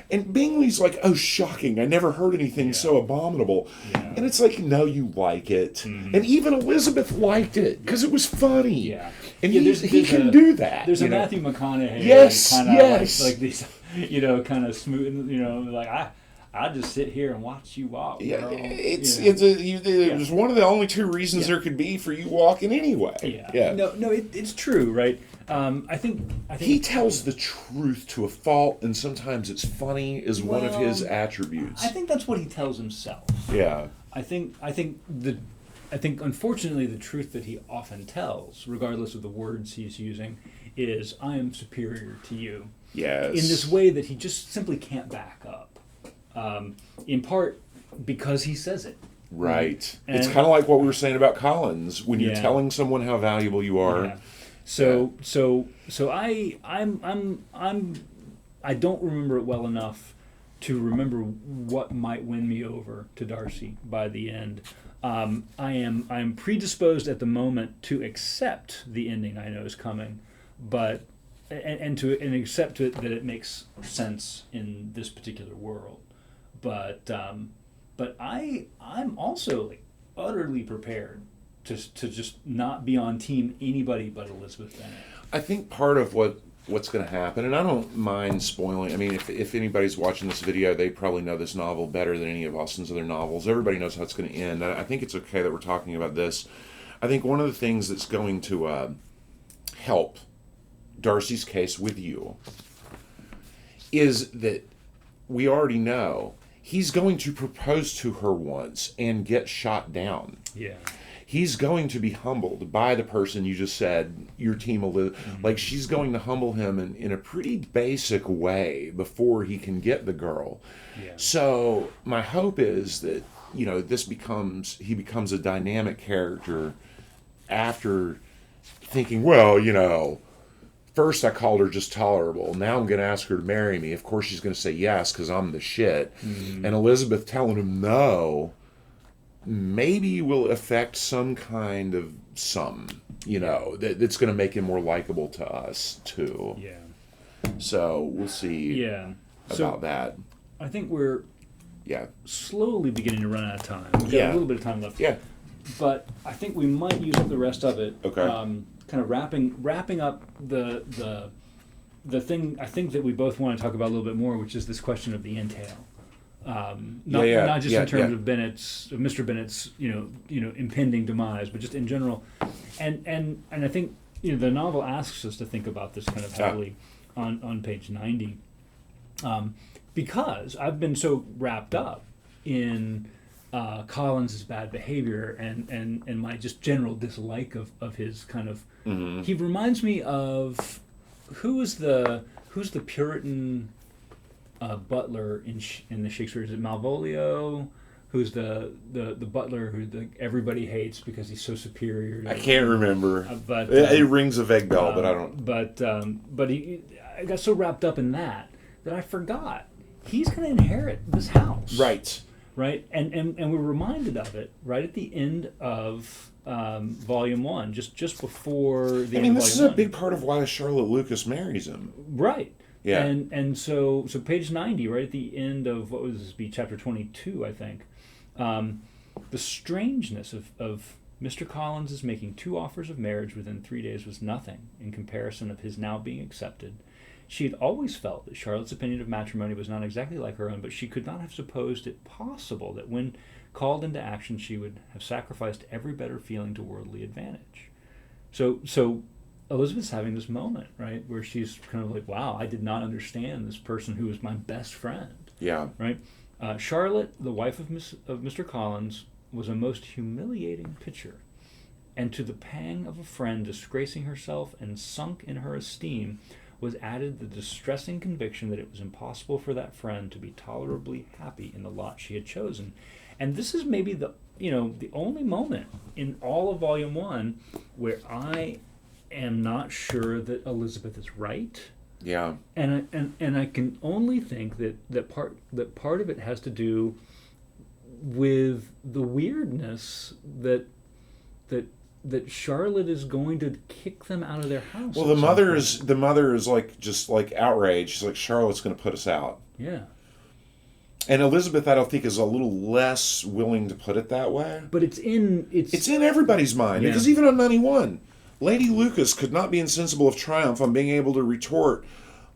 Speaker 1: And Bingley's like, oh, shocking. I never heard anything so abominable. And it's like, no, you like it. And even Elizabeth liked it because it was funny. And he can do that.
Speaker 2: There's a Matthew McConaughey. Like these, kind of smooth, like, I just sit here and watch you walk.
Speaker 1: It's one of the only two reasons there could be for you walking anyway.
Speaker 2: No, it's true, right? I think
Speaker 1: he tells the truth to a fault, and sometimes it's funny is one of his attributes.
Speaker 2: I think that's what he tells himself. I think unfortunately the truth that he often tells, regardless of the words he's using, is I am superior to you. In this way that he just simply can't back up. In part because he says it. Right. And
Speaker 1: it's kind of like what we were saying about Collins. When you're telling someone how valuable you are.
Speaker 2: So I don't remember it well enough to remember what might win me over to Darcy by the end. I am predisposed at the moment to accept the ending I know is coming, but and accept that it makes sense in this particular world. But I'm also like utterly prepared to just not be on team anybody but Elizabeth Bennet.
Speaker 1: I think part of what's going to happen, and I don't mind spoiling. I mean, if anybody's watching this video, they probably know this novel better than any of Austen's other novels. Everybody knows how it's going to end. I think it's okay that we're talking about this. I think one of the things that's going to help Darcy's case with you is that we already know he's going to propose to her once and get shot down. He's going to be humbled by the person you just said, your team. Like, she's going to humble him in a pretty basic way before he can get the girl. So my hope is that, he becomes a dynamic character after thinking, well, first I called her just tolerable. Now I'm going to ask her to marry me. Of course she's going to say yes because I'm the shit. And Elizabeth telling him no maybe will affect some kind of that's going to make him more likable to us too. So we'll see about that.
Speaker 2: I think we're slowly beginning to run out of time. We've got a little bit of time left. But I think we might use up the rest of it. Okay. Kind of wrapping up the thing I think that we both want to talk about a little bit more, which is this question of the entail. Not just in terms of Mr. Bennet's impending demise, but just in general. And I think the novel asks us to think about this kind of heavily on page 90, because I've been so wrapped up in Collins' bad behavior and my just general dislike of his kind of. He reminds me of who's the Puritan butler in the Shakespeare. Is it Malvolio? Who's the butler who everybody hates because he's so superior?
Speaker 1: I can't remember. But it rings a vague bell, but I don't.
Speaker 2: But I got so wrapped up in that I forgot he's going to inherit this house. Right, and we're reminded of it right at the end of Volume 1, just before the end of Volume 1.
Speaker 1: This is a big part of why Charlotte Lucas marries him.
Speaker 2: Right. Yeah. And so page 90, right at the end of what was this be chapter 22, I think. The strangeness of Mr. Collins' making 2 offers of marriage within 3 days was nothing in comparison of his now being accepted. She had always felt that Charlotte's opinion of matrimony was not exactly like her own, but she could not have supposed it possible that when called into action she would have sacrificed every better feeling to worldly advantage. So Elizabeth's having this moment, right, where she's kind of like, wow, I did not understand this person who was my best friend.
Speaker 1: Yeah.
Speaker 2: Right? Charlotte, the wife of Mr. Collins, was a most humiliating picture, and to the pang of a friend disgracing herself and sunk in her esteem was added the distressing conviction that it was impossible for that friend to be tolerably happy in the lot she had chosen. And this is maybe the only moment in all of Volume 1 where I am not sure that Elizabeth is right.
Speaker 1: Yeah.
Speaker 2: And I can only think that part of it has to do with the weirdness that Charlotte is going to kick them out of their house.
Speaker 1: Well, the mother is like just like outraged. She's like, Charlotte's going to put us out.
Speaker 2: Yeah.
Speaker 1: And Elizabeth, I don't think, is a little less willing to put it that way.
Speaker 2: But it's in
Speaker 1: everybody's mind, because even on 91, Lady Lucas could not be insensible of triumph on being able to retort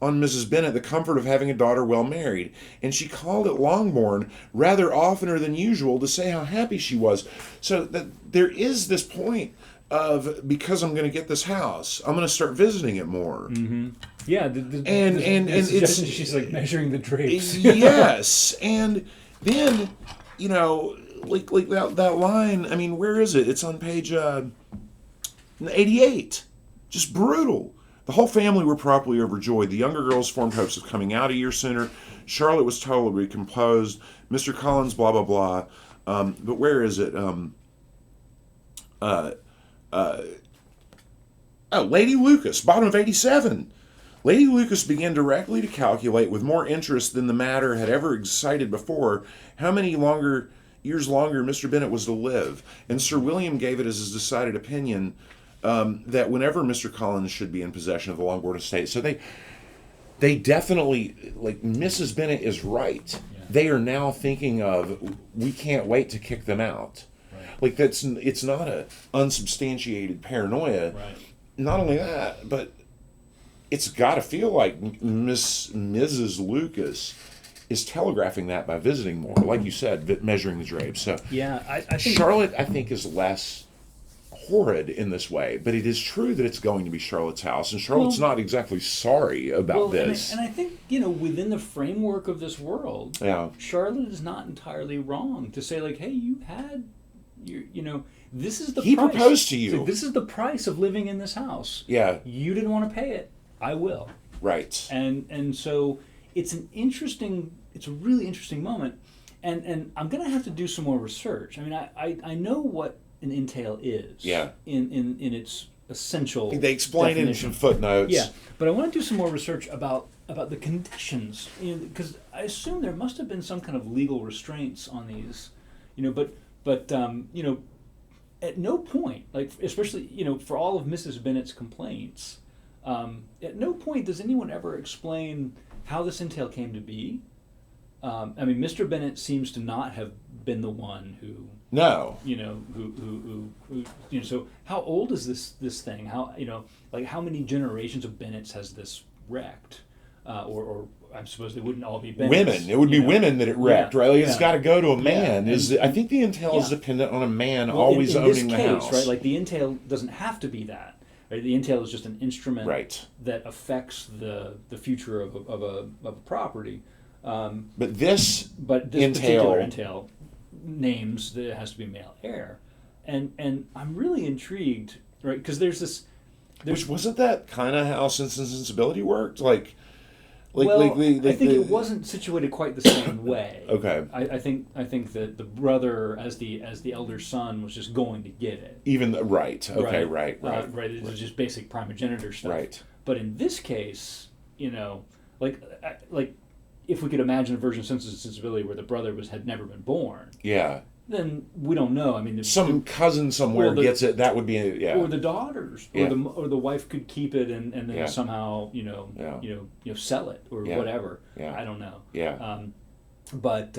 Speaker 1: on Mrs. Bennet the comfort of having a daughter well married, and she called at Longbourn rather oftener than usual to say how happy she was. So that there is this point of, because I'm going to get this house, I'm going to start visiting it more.
Speaker 2: Mm-hmm. Yeah,
Speaker 1: and it's
Speaker 2: she's like measuring the drapes.
Speaker 1: Yes, and then like that line. I mean, where is it? It's on page 88. Just brutal. The whole family were properly overjoyed. The younger girls formed hopes of coming out a year sooner. Charlotte was tolerably composed. Mr. Collins, blah, blah, blah. But where is it? Lady Lucas, bottom of 87. Lady Lucas began directly to calculate, with more interest than the matter had ever excited before, how many years longer Mr. Bennet was to live. And Sir William gave it as his decided opinion that whenever Mr. Collins should be in possession of the Longbourn estate. So they definitely, like, Mrs. Bennet is right. Yeah. They are now thinking of, we can't wait to kick them out. Right. Like, it's not a unsubstantiated paranoia.
Speaker 2: Right.
Speaker 1: Not only that, but it's got to feel like Mrs. Lucas is telegraphing that by visiting more, like you said, measuring the drapes. So
Speaker 2: yeah, I think
Speaker 1: Charlotte, I think, is less horrid in this way, but it is true that it's going to be Charlotte's house, and Charlotte's not exactly sorry about this.
Speaker 2: And I think, within the framework of this world, Charlotte is not entirely wrong to say, like, hey, this is the price.
Speaker 1: He proposed to you.
Speaker 2: So this is the price of living in this house.
Speaker 1: Yeah.
Speaker 2: You didn't want to pay it. I will.
Speaker 1: Right.
Speaker 2: And so it's a really interesting moment, and I'm going to have to do some more research. I mean, I know what an entail is.
Speaker 1: Yeah.
Speaker 2: In its essential.
Speaker 1: They explain it in some footnotes.
Speaker 2: Yeah, but I want to do some more research about the conditions, because I assume there must have been some kind of legal restraints on these, but at no point, like, especially for all of Mrs. Bennet's complaints, at no point does anyone ever explain how this entail came to be. I mean, Mr. Bennet seems to not have been the one who.
Speaker 1: No.
Speaker 2: Who. So how old is this thing? How how many generations of Bennets has this wrecked? Or I suppose they wouldn't all be Bennets.
Speaker 1: Women. It would be women that it wrecked, right? Like, it's got to go to a man.
Speaker 2: Yeah.
Speaker 1: I think the entail is dependent on a man always owning the house.
Speaker 2: Right? Like, the entail doesn't have to be that. Right? The entail is just an instrument that affects the future of a property.
Speaker 1: But this
Speaker 2: particular entail names that it has to be male heir, and I'm really intrigued, right? Because
Speaker 1: which wasn't that kind of how Sense and Sensibility worked, I think
Speaker 2: it wasn't situated quite the same way.
Speaker 1: Okay.
Speaker 2: I think that the brother, as the elder son, was just going to get it.
Speaker 1: Right. Right.
Speaker 2: It was just basic primogeniture stuff.
Speaker 1: Right.
Speaker 2: But in this case, like if we could imagine a version of Sense and Sensibility where the brother had never been born.
Speaker 1: Yeah.
Speaker 2: Then we don't know. I mean,
Speaker 1: some cousin somewhere gets it. That would be
Speaker 2: or the daughters, or the wife could keep it and then somehow sell it or whatever.
Speaker 1: Yeah.
Speaker 2: I don't know.
Speaker 1: Yeah.
Speaker 2: But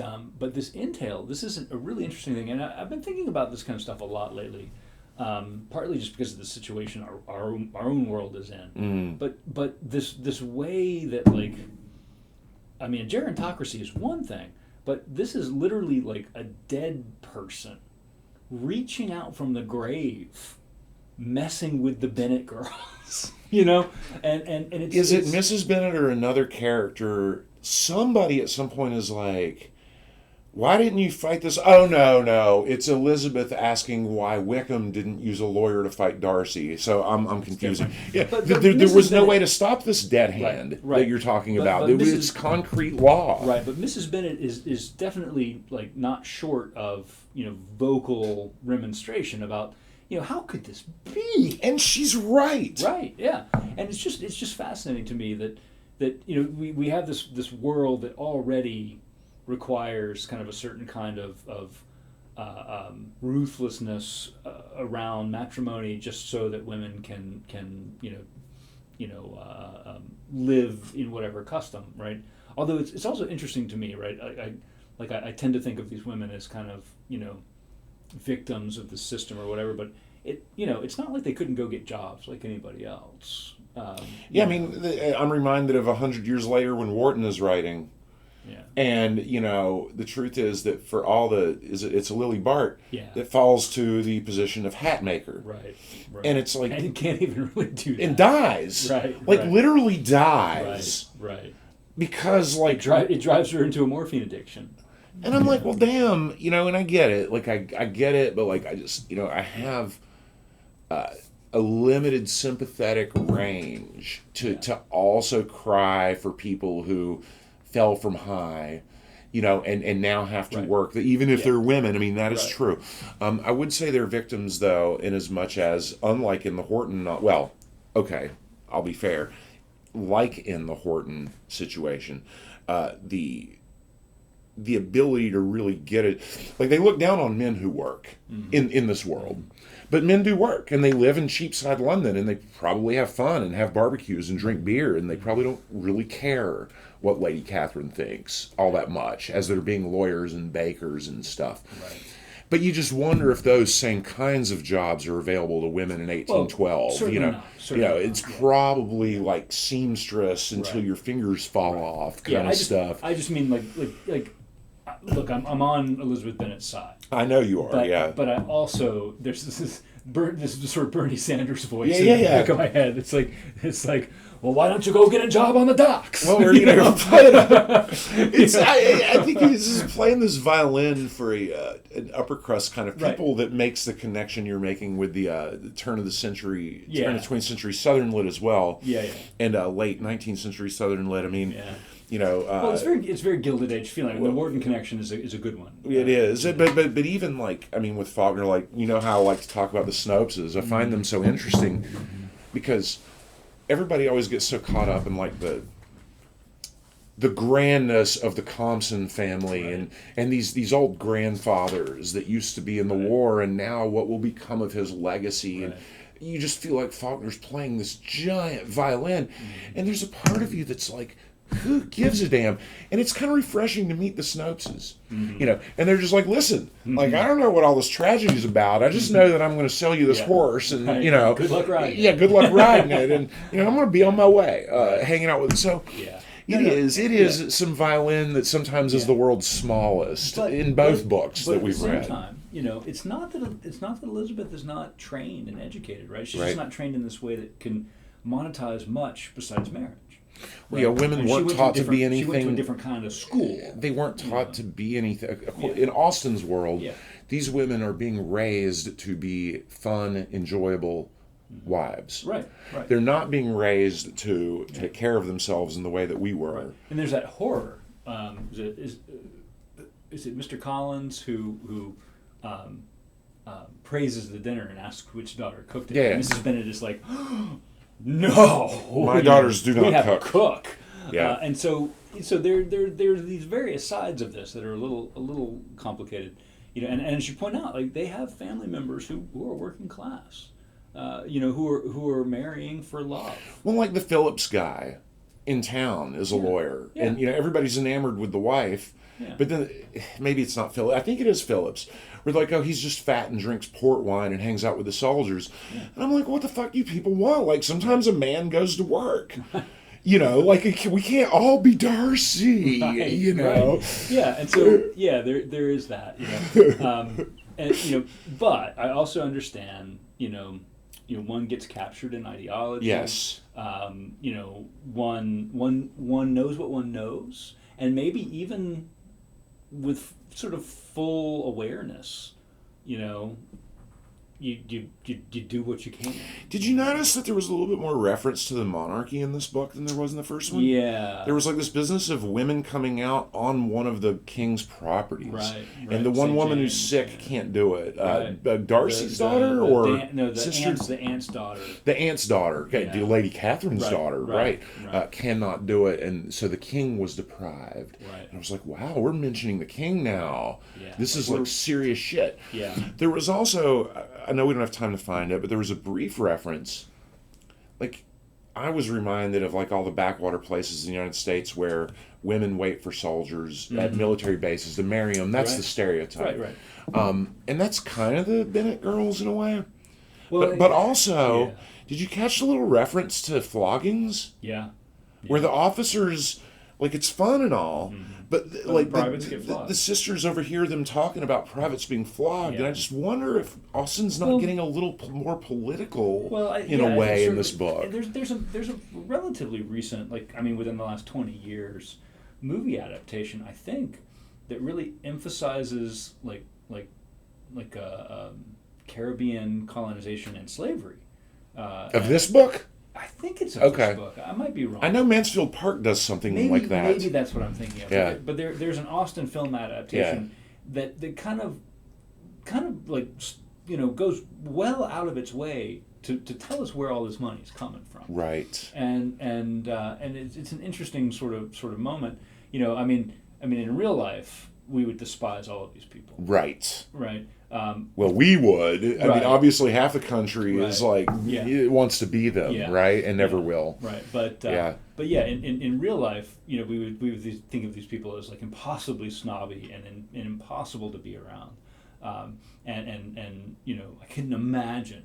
Speaker 2: this entail, this is a really interesting thing, and I've been thinking about this kind of stuff a lot lately. partly just because of the situation our own world is in.
Speaker 1: Mm.
Speaker 2: But this way that, like, I mean, a gerontocracy is one thing, but this is literally like a dead person reaching out from the grave, messing with the Bennett girls, you know, and it's
Speaker 1: Is it Mrs. Bennett or another character? Somebody at some point is like, why didn't you fight this? Oh, no. It's Elizabeth asking why Wickham didn't use a lawyer to fight Darcy. So I'm confusing. Yeah,
Speaker 2: But
Speaker 1: there
Speaker 2: Mrs.
Speaker 1: was no
Speaker 2: Bennet,
Speaker 1: way to stop this dead hand
Speaker 2: right.
Speaker 1: that you're talking about.
Speaker 2: But
Speaker 1: It's concrete law.
Speaker 2: Right, but Mrs. Bennett is definitely, like, not short of, vocal remonstration about, how could this be?
Speaker 1: And she's right.
Speaker 2: Right, yeah. And it's just fascinating to me that we have this world that already requires kind of a certain kind of ruthlessness around matrimony, just so that women can live in whatever custom, right? Although it's also interesting to me, right? I tend to think of these women as kind of victims of the system or whatever, but it's not like they couldn't go get jobs like anybody else.
Speaker 1: Yeah, I mean, I'm reminded of 100 years later when Wharton is writing.
Speaker 2: Yeah.
Speaker 1: And, the truth is that for all it's a Lily Bart that falls to the position of hat maker.
Speaker 2: Right.
Speaker 1: And it's like...
Speaker 2: And it can't even really do that.
Speaker 1: And dies.
Speaker 2: Right.
Speaker 1: Literally dies.
Speaker 2: Right.
Speaker 1: Because,
Speaker 2: it drives her into a morphine addiction.
Speaker 1: And I'm like, well, damn, and I get it. Like, I get it, but, like, I just, I have... a limited sympathetic range to also cry for people who fell from high, and now have to work, even if they're women. I mean, that is true. I would say they're victims, though, in as much as, unlike in the Horton, well, okay, I'll be fair, like in the Horton situation, the ability to really get it, like, they look down on men who work in this world. But men do work, and they live in Cheapside, London, and they probably have fun and have barbecues and drink beer, and they probably don't really care what Lady Catherine thinks all that much, as they're being lawyers and bakers and stuff.
Speaker 2: Right.
Speaker 1: But you just wonder if those same kinds of jobs are available to women in 1812.
Speaker 2: Certainly not.
Speaker 1: It's probably like seamstress until your fingers fall off kind of stuff.
Speaker 2: I just mean like look, I'm on Elizabeth Bennet's side.
Speaker 1: I know you are,
Speaker 2: But I also, there's this sort of Bernie Sanders voice in
Speaker 1: the
Speaker 2: back of my head. It's like, well, why don't you go get a job on the docks?
Speaker 1: Well, we're playing. I think he's playing this violin for an upper crust kind of people that makes the connection you're making with the turn of the century, turn of the 20th century Southern lit as well. And late 19th century Southern lit. I mean.
Speaker 2: Well, it's very Gilded Age feeling. The Wharton connection is a good one.
Speaker 1: It is, but even like, I mean, with Faulkner, like, how I like to talk about the Snopeses. I find them so interesting because everybody always gets so caught up in like the grandness of the Compson family and these old grandfathers that used to be in the war, and now what will become of his legacy. And you just feel like Faulkner's playing this giant violin, and there's a part of you that's like, who gives a damn? And it's kind of refreshing to meet the Snopeses, and they're just like, listen, like, I don't know what all this tragedy is about. I just know that I'm going to sell you this horse, and
Speaker 2: good luck riding.
Speaker 1: Yeah, good luck riding it, and I'm going to be on my way, hanging out with it. So it is some violin that sometimes is the world's smallest in both books that we've read.
Speaker 2: At the same time, it's not that Elizabeth is not trained and educated, right? She's just not trained in this way that can monetize much besides marriage.
Speaker 1: Well, women weren't taught to be anything.
Speaker 2: She went to a different kind of school.
Speaker 1: They weren't taught to be anything. In Austen's world, these women are being raised to be fun, enjoyable wives.
Speaker 2: Right.
Speaker 1: They're not being raised to take care of themselves in the way that we were.
Speaker 2: Right. And there's that horror. Is it Mr. Collins who praises the dinner and asks which daughter cooked it?
Speaker 1: Yeah.
Speaker 2: And Mrs. Bennet is like, no,
Speaker 1: my daughters do not
Speaker 2: we have
Speaker 1: cook.
Speaker 2: A cook.
Speaker 1: Yeah,
Speaker 2: and so there's these various sides of this that are a little complicated, And as you point out, like, they have family members who are working class, who are marrying for love.
Speaker 1: Well, like the Phillips guy in town is a lawyer, and everybody's enamored with the wife.
Speaker 2: Yeah.
Speaker 1: But then maybe it's not Phillips. I think it is Phillips. We're like, oh, he's just fat and drinks port wine and hangs out with the soldiers.
Speaker 2: Yeah.
Speaker 1: And I'm like, what the fuck do you people want? Like, sometimes a man goes to work. You know, like, we can't all be Darcy,
Speaker 2: Right,
Speaker 1: you know?
Speaker 2: right. Yeah, and so, yeah, there is that, you know. And, you know, but I also understand, one gets captured in ideology.
Speaker 1: Yes.
Speaker 2: You know, one knows what one knows, and maybe even with sort of full awareness, you know, you do what you can.
Speaker 1: Did you notice that there was a little bit more reference to the monarchy in this book than there was in the first one?
Speaker 2: Yeah.
Speaker 1: There was like this business of women coming out on one of the king's properties.
Speaker 2: Right.
Speaker 1: And the one
Speaker 2: St.
Speaker 1: woman who's
Speaker 2: James,
Speaker 1: sick
Speaker 2: yeah.
Speaker 1: can't do it.
Speaker 2: Right.
Speaker 1: Darcy's daughter or
Speaker 2: the
Speaker 1: sister?
Speaker 2: the aunt's daughter.
Speaker 1: The aunt's daughter, okay,
Speaker 2: Yeah.
Speaker 1: the Lady Catherine's
Speaker 2: Right,
Speaker 1: daughter,
Speaker 2: right, right.
Speaker 1: cannot do it. And so the king was deprived.
Speaker 2: Right.
Speaker 1: And I was like, wow, we're mentioning the king now.
Speaker 2: Yeah.
Speaker 1: This is like serious shit.
Speaker 2: Yeah.
Speaker 1: There was also, I know we don't have time to find it, but there was a brief reference. Like, I was reminded of like all the backwater places in the United States where women wait for soldiers at military bases to marry them. That's
Speaker 2: Right.
Speaker 1: the stereotype.
Speaker 2: Right.
Speaker 1: And that's kind of the Bennett girls in a way.
Speaker 2: Well,
Speaker 1: But also,
Speaker 2: yeah.
Speaker 1: did you catch the little reference to floggings?
Speaker 2: Yeah.
Speaker 1: Where the officers, like, it's fun and all, but
Speaker 2: the
Speaker 1: like
Speaker 2: privates get flogged.
Speaker 1: the sisters overhear them talking about privates being flogged, and
Speaker 2: Yeah.
Speaker 1: I just wonder if Austen's not getting a little more political in a way in this book.
Speaker 2: There's a relatively recent, like, I mean, within the last 20 years, movie adaptation, I think, that really emphasizes like Caribbean colonization and slavery.
Speaker 1: Of this book?
Speaker 2: I think it's
Speaker 1: Okay.
Speaker 2: this book. I might be wrong.
Speaker 1: I know Mansfield Park does something like that.
Speaker 2: Maybe that's what I'm thinking of.
Speaker 1: Yeah.
Speaker 2: But there's an Austen film adaptation that kind of like, goes well out of its way to tell us where all this money is coming from.
Speaker 1: Right.
Speaker 2: And it's an interesting sort of moment. I mean in real life we would despise all of these people.
Speaker 1: Right.
Speaker 2: Right.
Speaker 1: Well, we would. I
Speaker 2: Right.
Speaker 1: mean, obviously, half the country is like
Speaker 2: Yeah.
Speaker 1: it wants to be them,
Speaker 2: Yeah.
Speaker 1: right, and never will.
Speaker 2: Right. But
Speaker 1: Yeah.
Speaker 2: But yeah, in real life, we would think of these people as like impossibly snobby and impossible to be around. And I couldn't imagine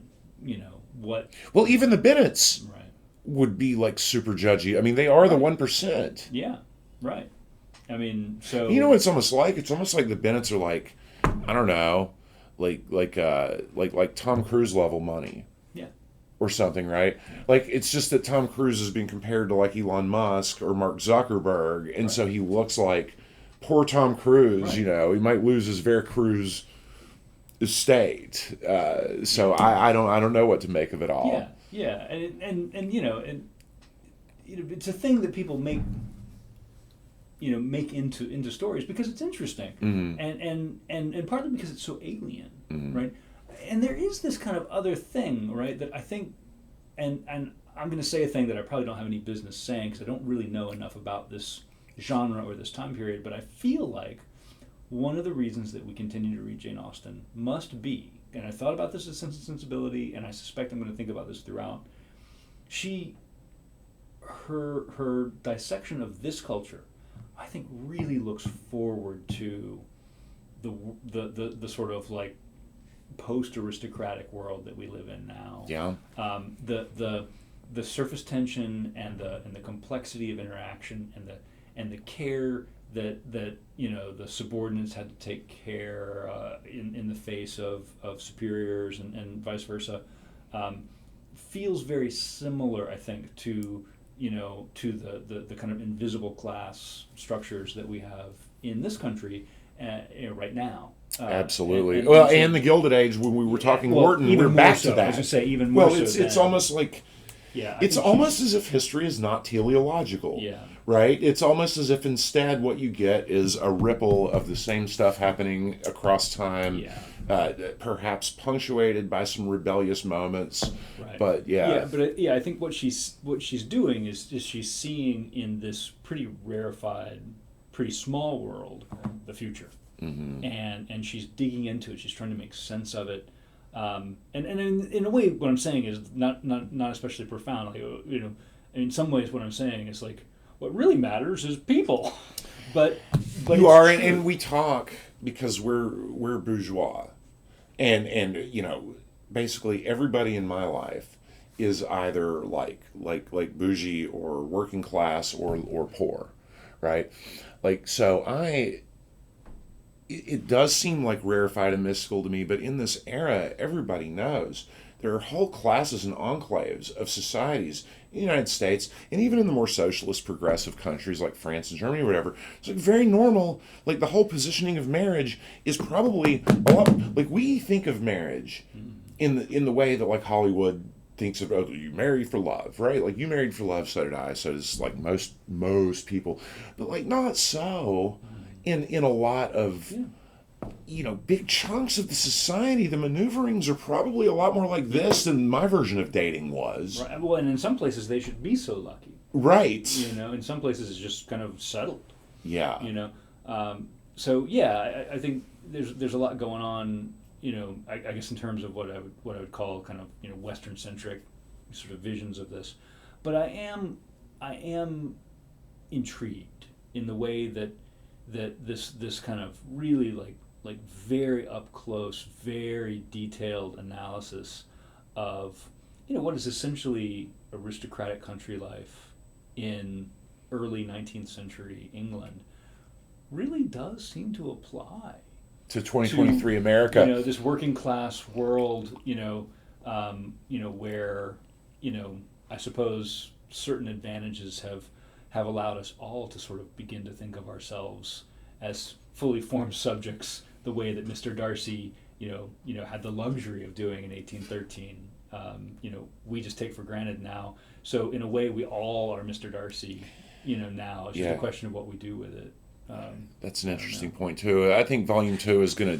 Speaker 2: what.
Speaker 1: Well, even the Bennetts
Speaker 2: Right.
Speaker 1: would be like super judgy. I mean, they are the 1%.
Speaker 2: Yeah. Right. I mean, so
Speaker 1: You know what it's almost like? It's almost like the Bennetts are like, I don't know, like Tom Cruise level money.
Speaker 2: Yeah.
Speaker 1: Or something, right? Like, it's just that Tom Cruise is being compared to like Elon Musk or Mark Zuckerberg, and so he looks like poor Tom Cruise.
Speaker 2: Right.
Speaker 1: He might lose his Veracruz estate. So I don't know what to make of it all.
Speaker 2: Yeah. Yeah. And it's a thing that people make into stories because it's interesting, and partly because it's so alien, right? And there is this kind of other thing, right, that I think, and I'm going to say a thing that I probably don't have any business saying because I don't really know enough about this genre or this time period, but I feel like one of the reasons that we continue to read Jane Austen must be, and I thought about this at Sense and Sensibility, and I suspect I'm going to think about this throughout, her dissection of this culture, I think, really looks forward to the sort of like post-aristocratic world that we live in now.
Speaker 1: Yeah.
Speaker 2: The surface tension and the complexity of interaction and the care that the subordinates had to take care in the face of superiors and vice versa, feels very similar, I think, to the kind of invisible class structures that we have in this country right now.
Speaker 1: Absolutely.
Speaker 2: And
Speaker 1: and the Gilded Age, when we were talking
Speaker 2: well,
Speaker 1: Wharton,
Speaker 2: even
Speaker 1: we're
Speaker 2: more
Speaker 1: back
Speaker 2: so.
Speaker 1: to that.
Speaker 2: I was going to say even more
Speaker 1: well,
Speaker 2: so.
Speaker 1: it's almost like
Speaker 2: yeah,
Speaker 1: it's almost as if history is not teleological.
Speaker 2: Yeah.
Speaker 1: Right? It's almost as if instead what you get is a ripple of the same stuff happening across time.
Speaker 2: Yeah.
Speaker 1: Perhaps punctuated by some rebellious moments.
Speaker 2: Right.
Speaker 1: But
Speaker 2: I think what she's doing is she's seeing in this pretty rarefied, pretty small world the future, and she's digging into it. She's trying to make sense of it, and in a way, what I'm saying is not especially profound. Like in some ways, what I'm saying is like what really matters is people, but But
Speaker 1: you
Speaker 2: it's
Speaker 1: are,
Speaker 2: true.
Speaker 1: and we talk because we're bourgeois, and basically everybody in my life is either like bougie or working class or poor, right? Like so it does seem like rarefied and mystical to me, but in this era, everybody knows there are whole classes and enclaves of societies in the United States and even in the more socialist progressive countries like France and Germany or whatever. It's like very normal. Like the whole positioning of marriage is probably a lot like we think of marriage in the way that like Hollywood thinks of, oh, you marry for love, right? Like you married for love, so did I, so does like most people. But like not so in a lot of big chunks of the society. The maneuverings are probably a lot more like this than my version of dating was.
Speaker 2: Right. Well, and in some places they should be so lucky.
Speaker 1: Right.
Speaker 2: In some places it's just kind of settled.
Speaker 1: Yeah.
Speaker 2: So yeah, I think there's a lot going on. I guess in terms of what I would call kind of Western centric sort of visions of this, but I am intrigued in the way that this kind of really like very up close, very detailed analysis of what is essentially aristocratic country life in early 19th century England really does seem to apply
Speaker 1: to 2023 America.
Speaker 2: This working class world, where I suppose certain advantages have allowed us all to sort of begin to think of ourselves as fully formed subjects, the way that Mr. Darcy, had the luxury of doing in 1813. We just take for granted now. So in a way, we all are Mr. Darcy. Now it's just a question of what we do with it.
Speaker 1: That's an interesting point too. I think Volume 2 is going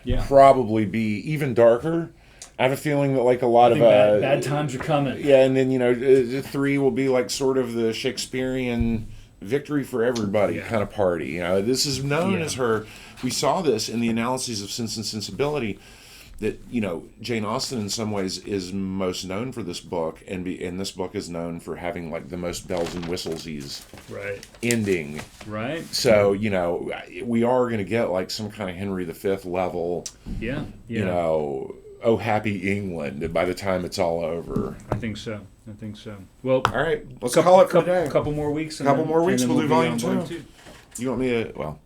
Speaker 1: to probably be even darker. I have a feeling that like a lot of
Speaker 2: bad times are coming.
Speaker 1: Yeah, and then 3 will be like sort of the Shakespearean victory for everybody kind of party. This is known as her. We saw this in the analyses of Sense and Sensibility. That Jane Austen in some ways is most known for this book, and this book is known for having like the most bells and whistlesies ending.
Speaker 2: Right.
Speaker 1: So we are going to get like some kind of Henry V level.
Speaker 2: Yeah.
Speaker 1: Oh happy England by the time it's all over.
Speaker 2: I think so. Well,
Speaker 1: all right. Let's call it for today.
Speaker 2: Couple more weeks.
Speaker 1: We'll do Volume 2. You want me to? Well.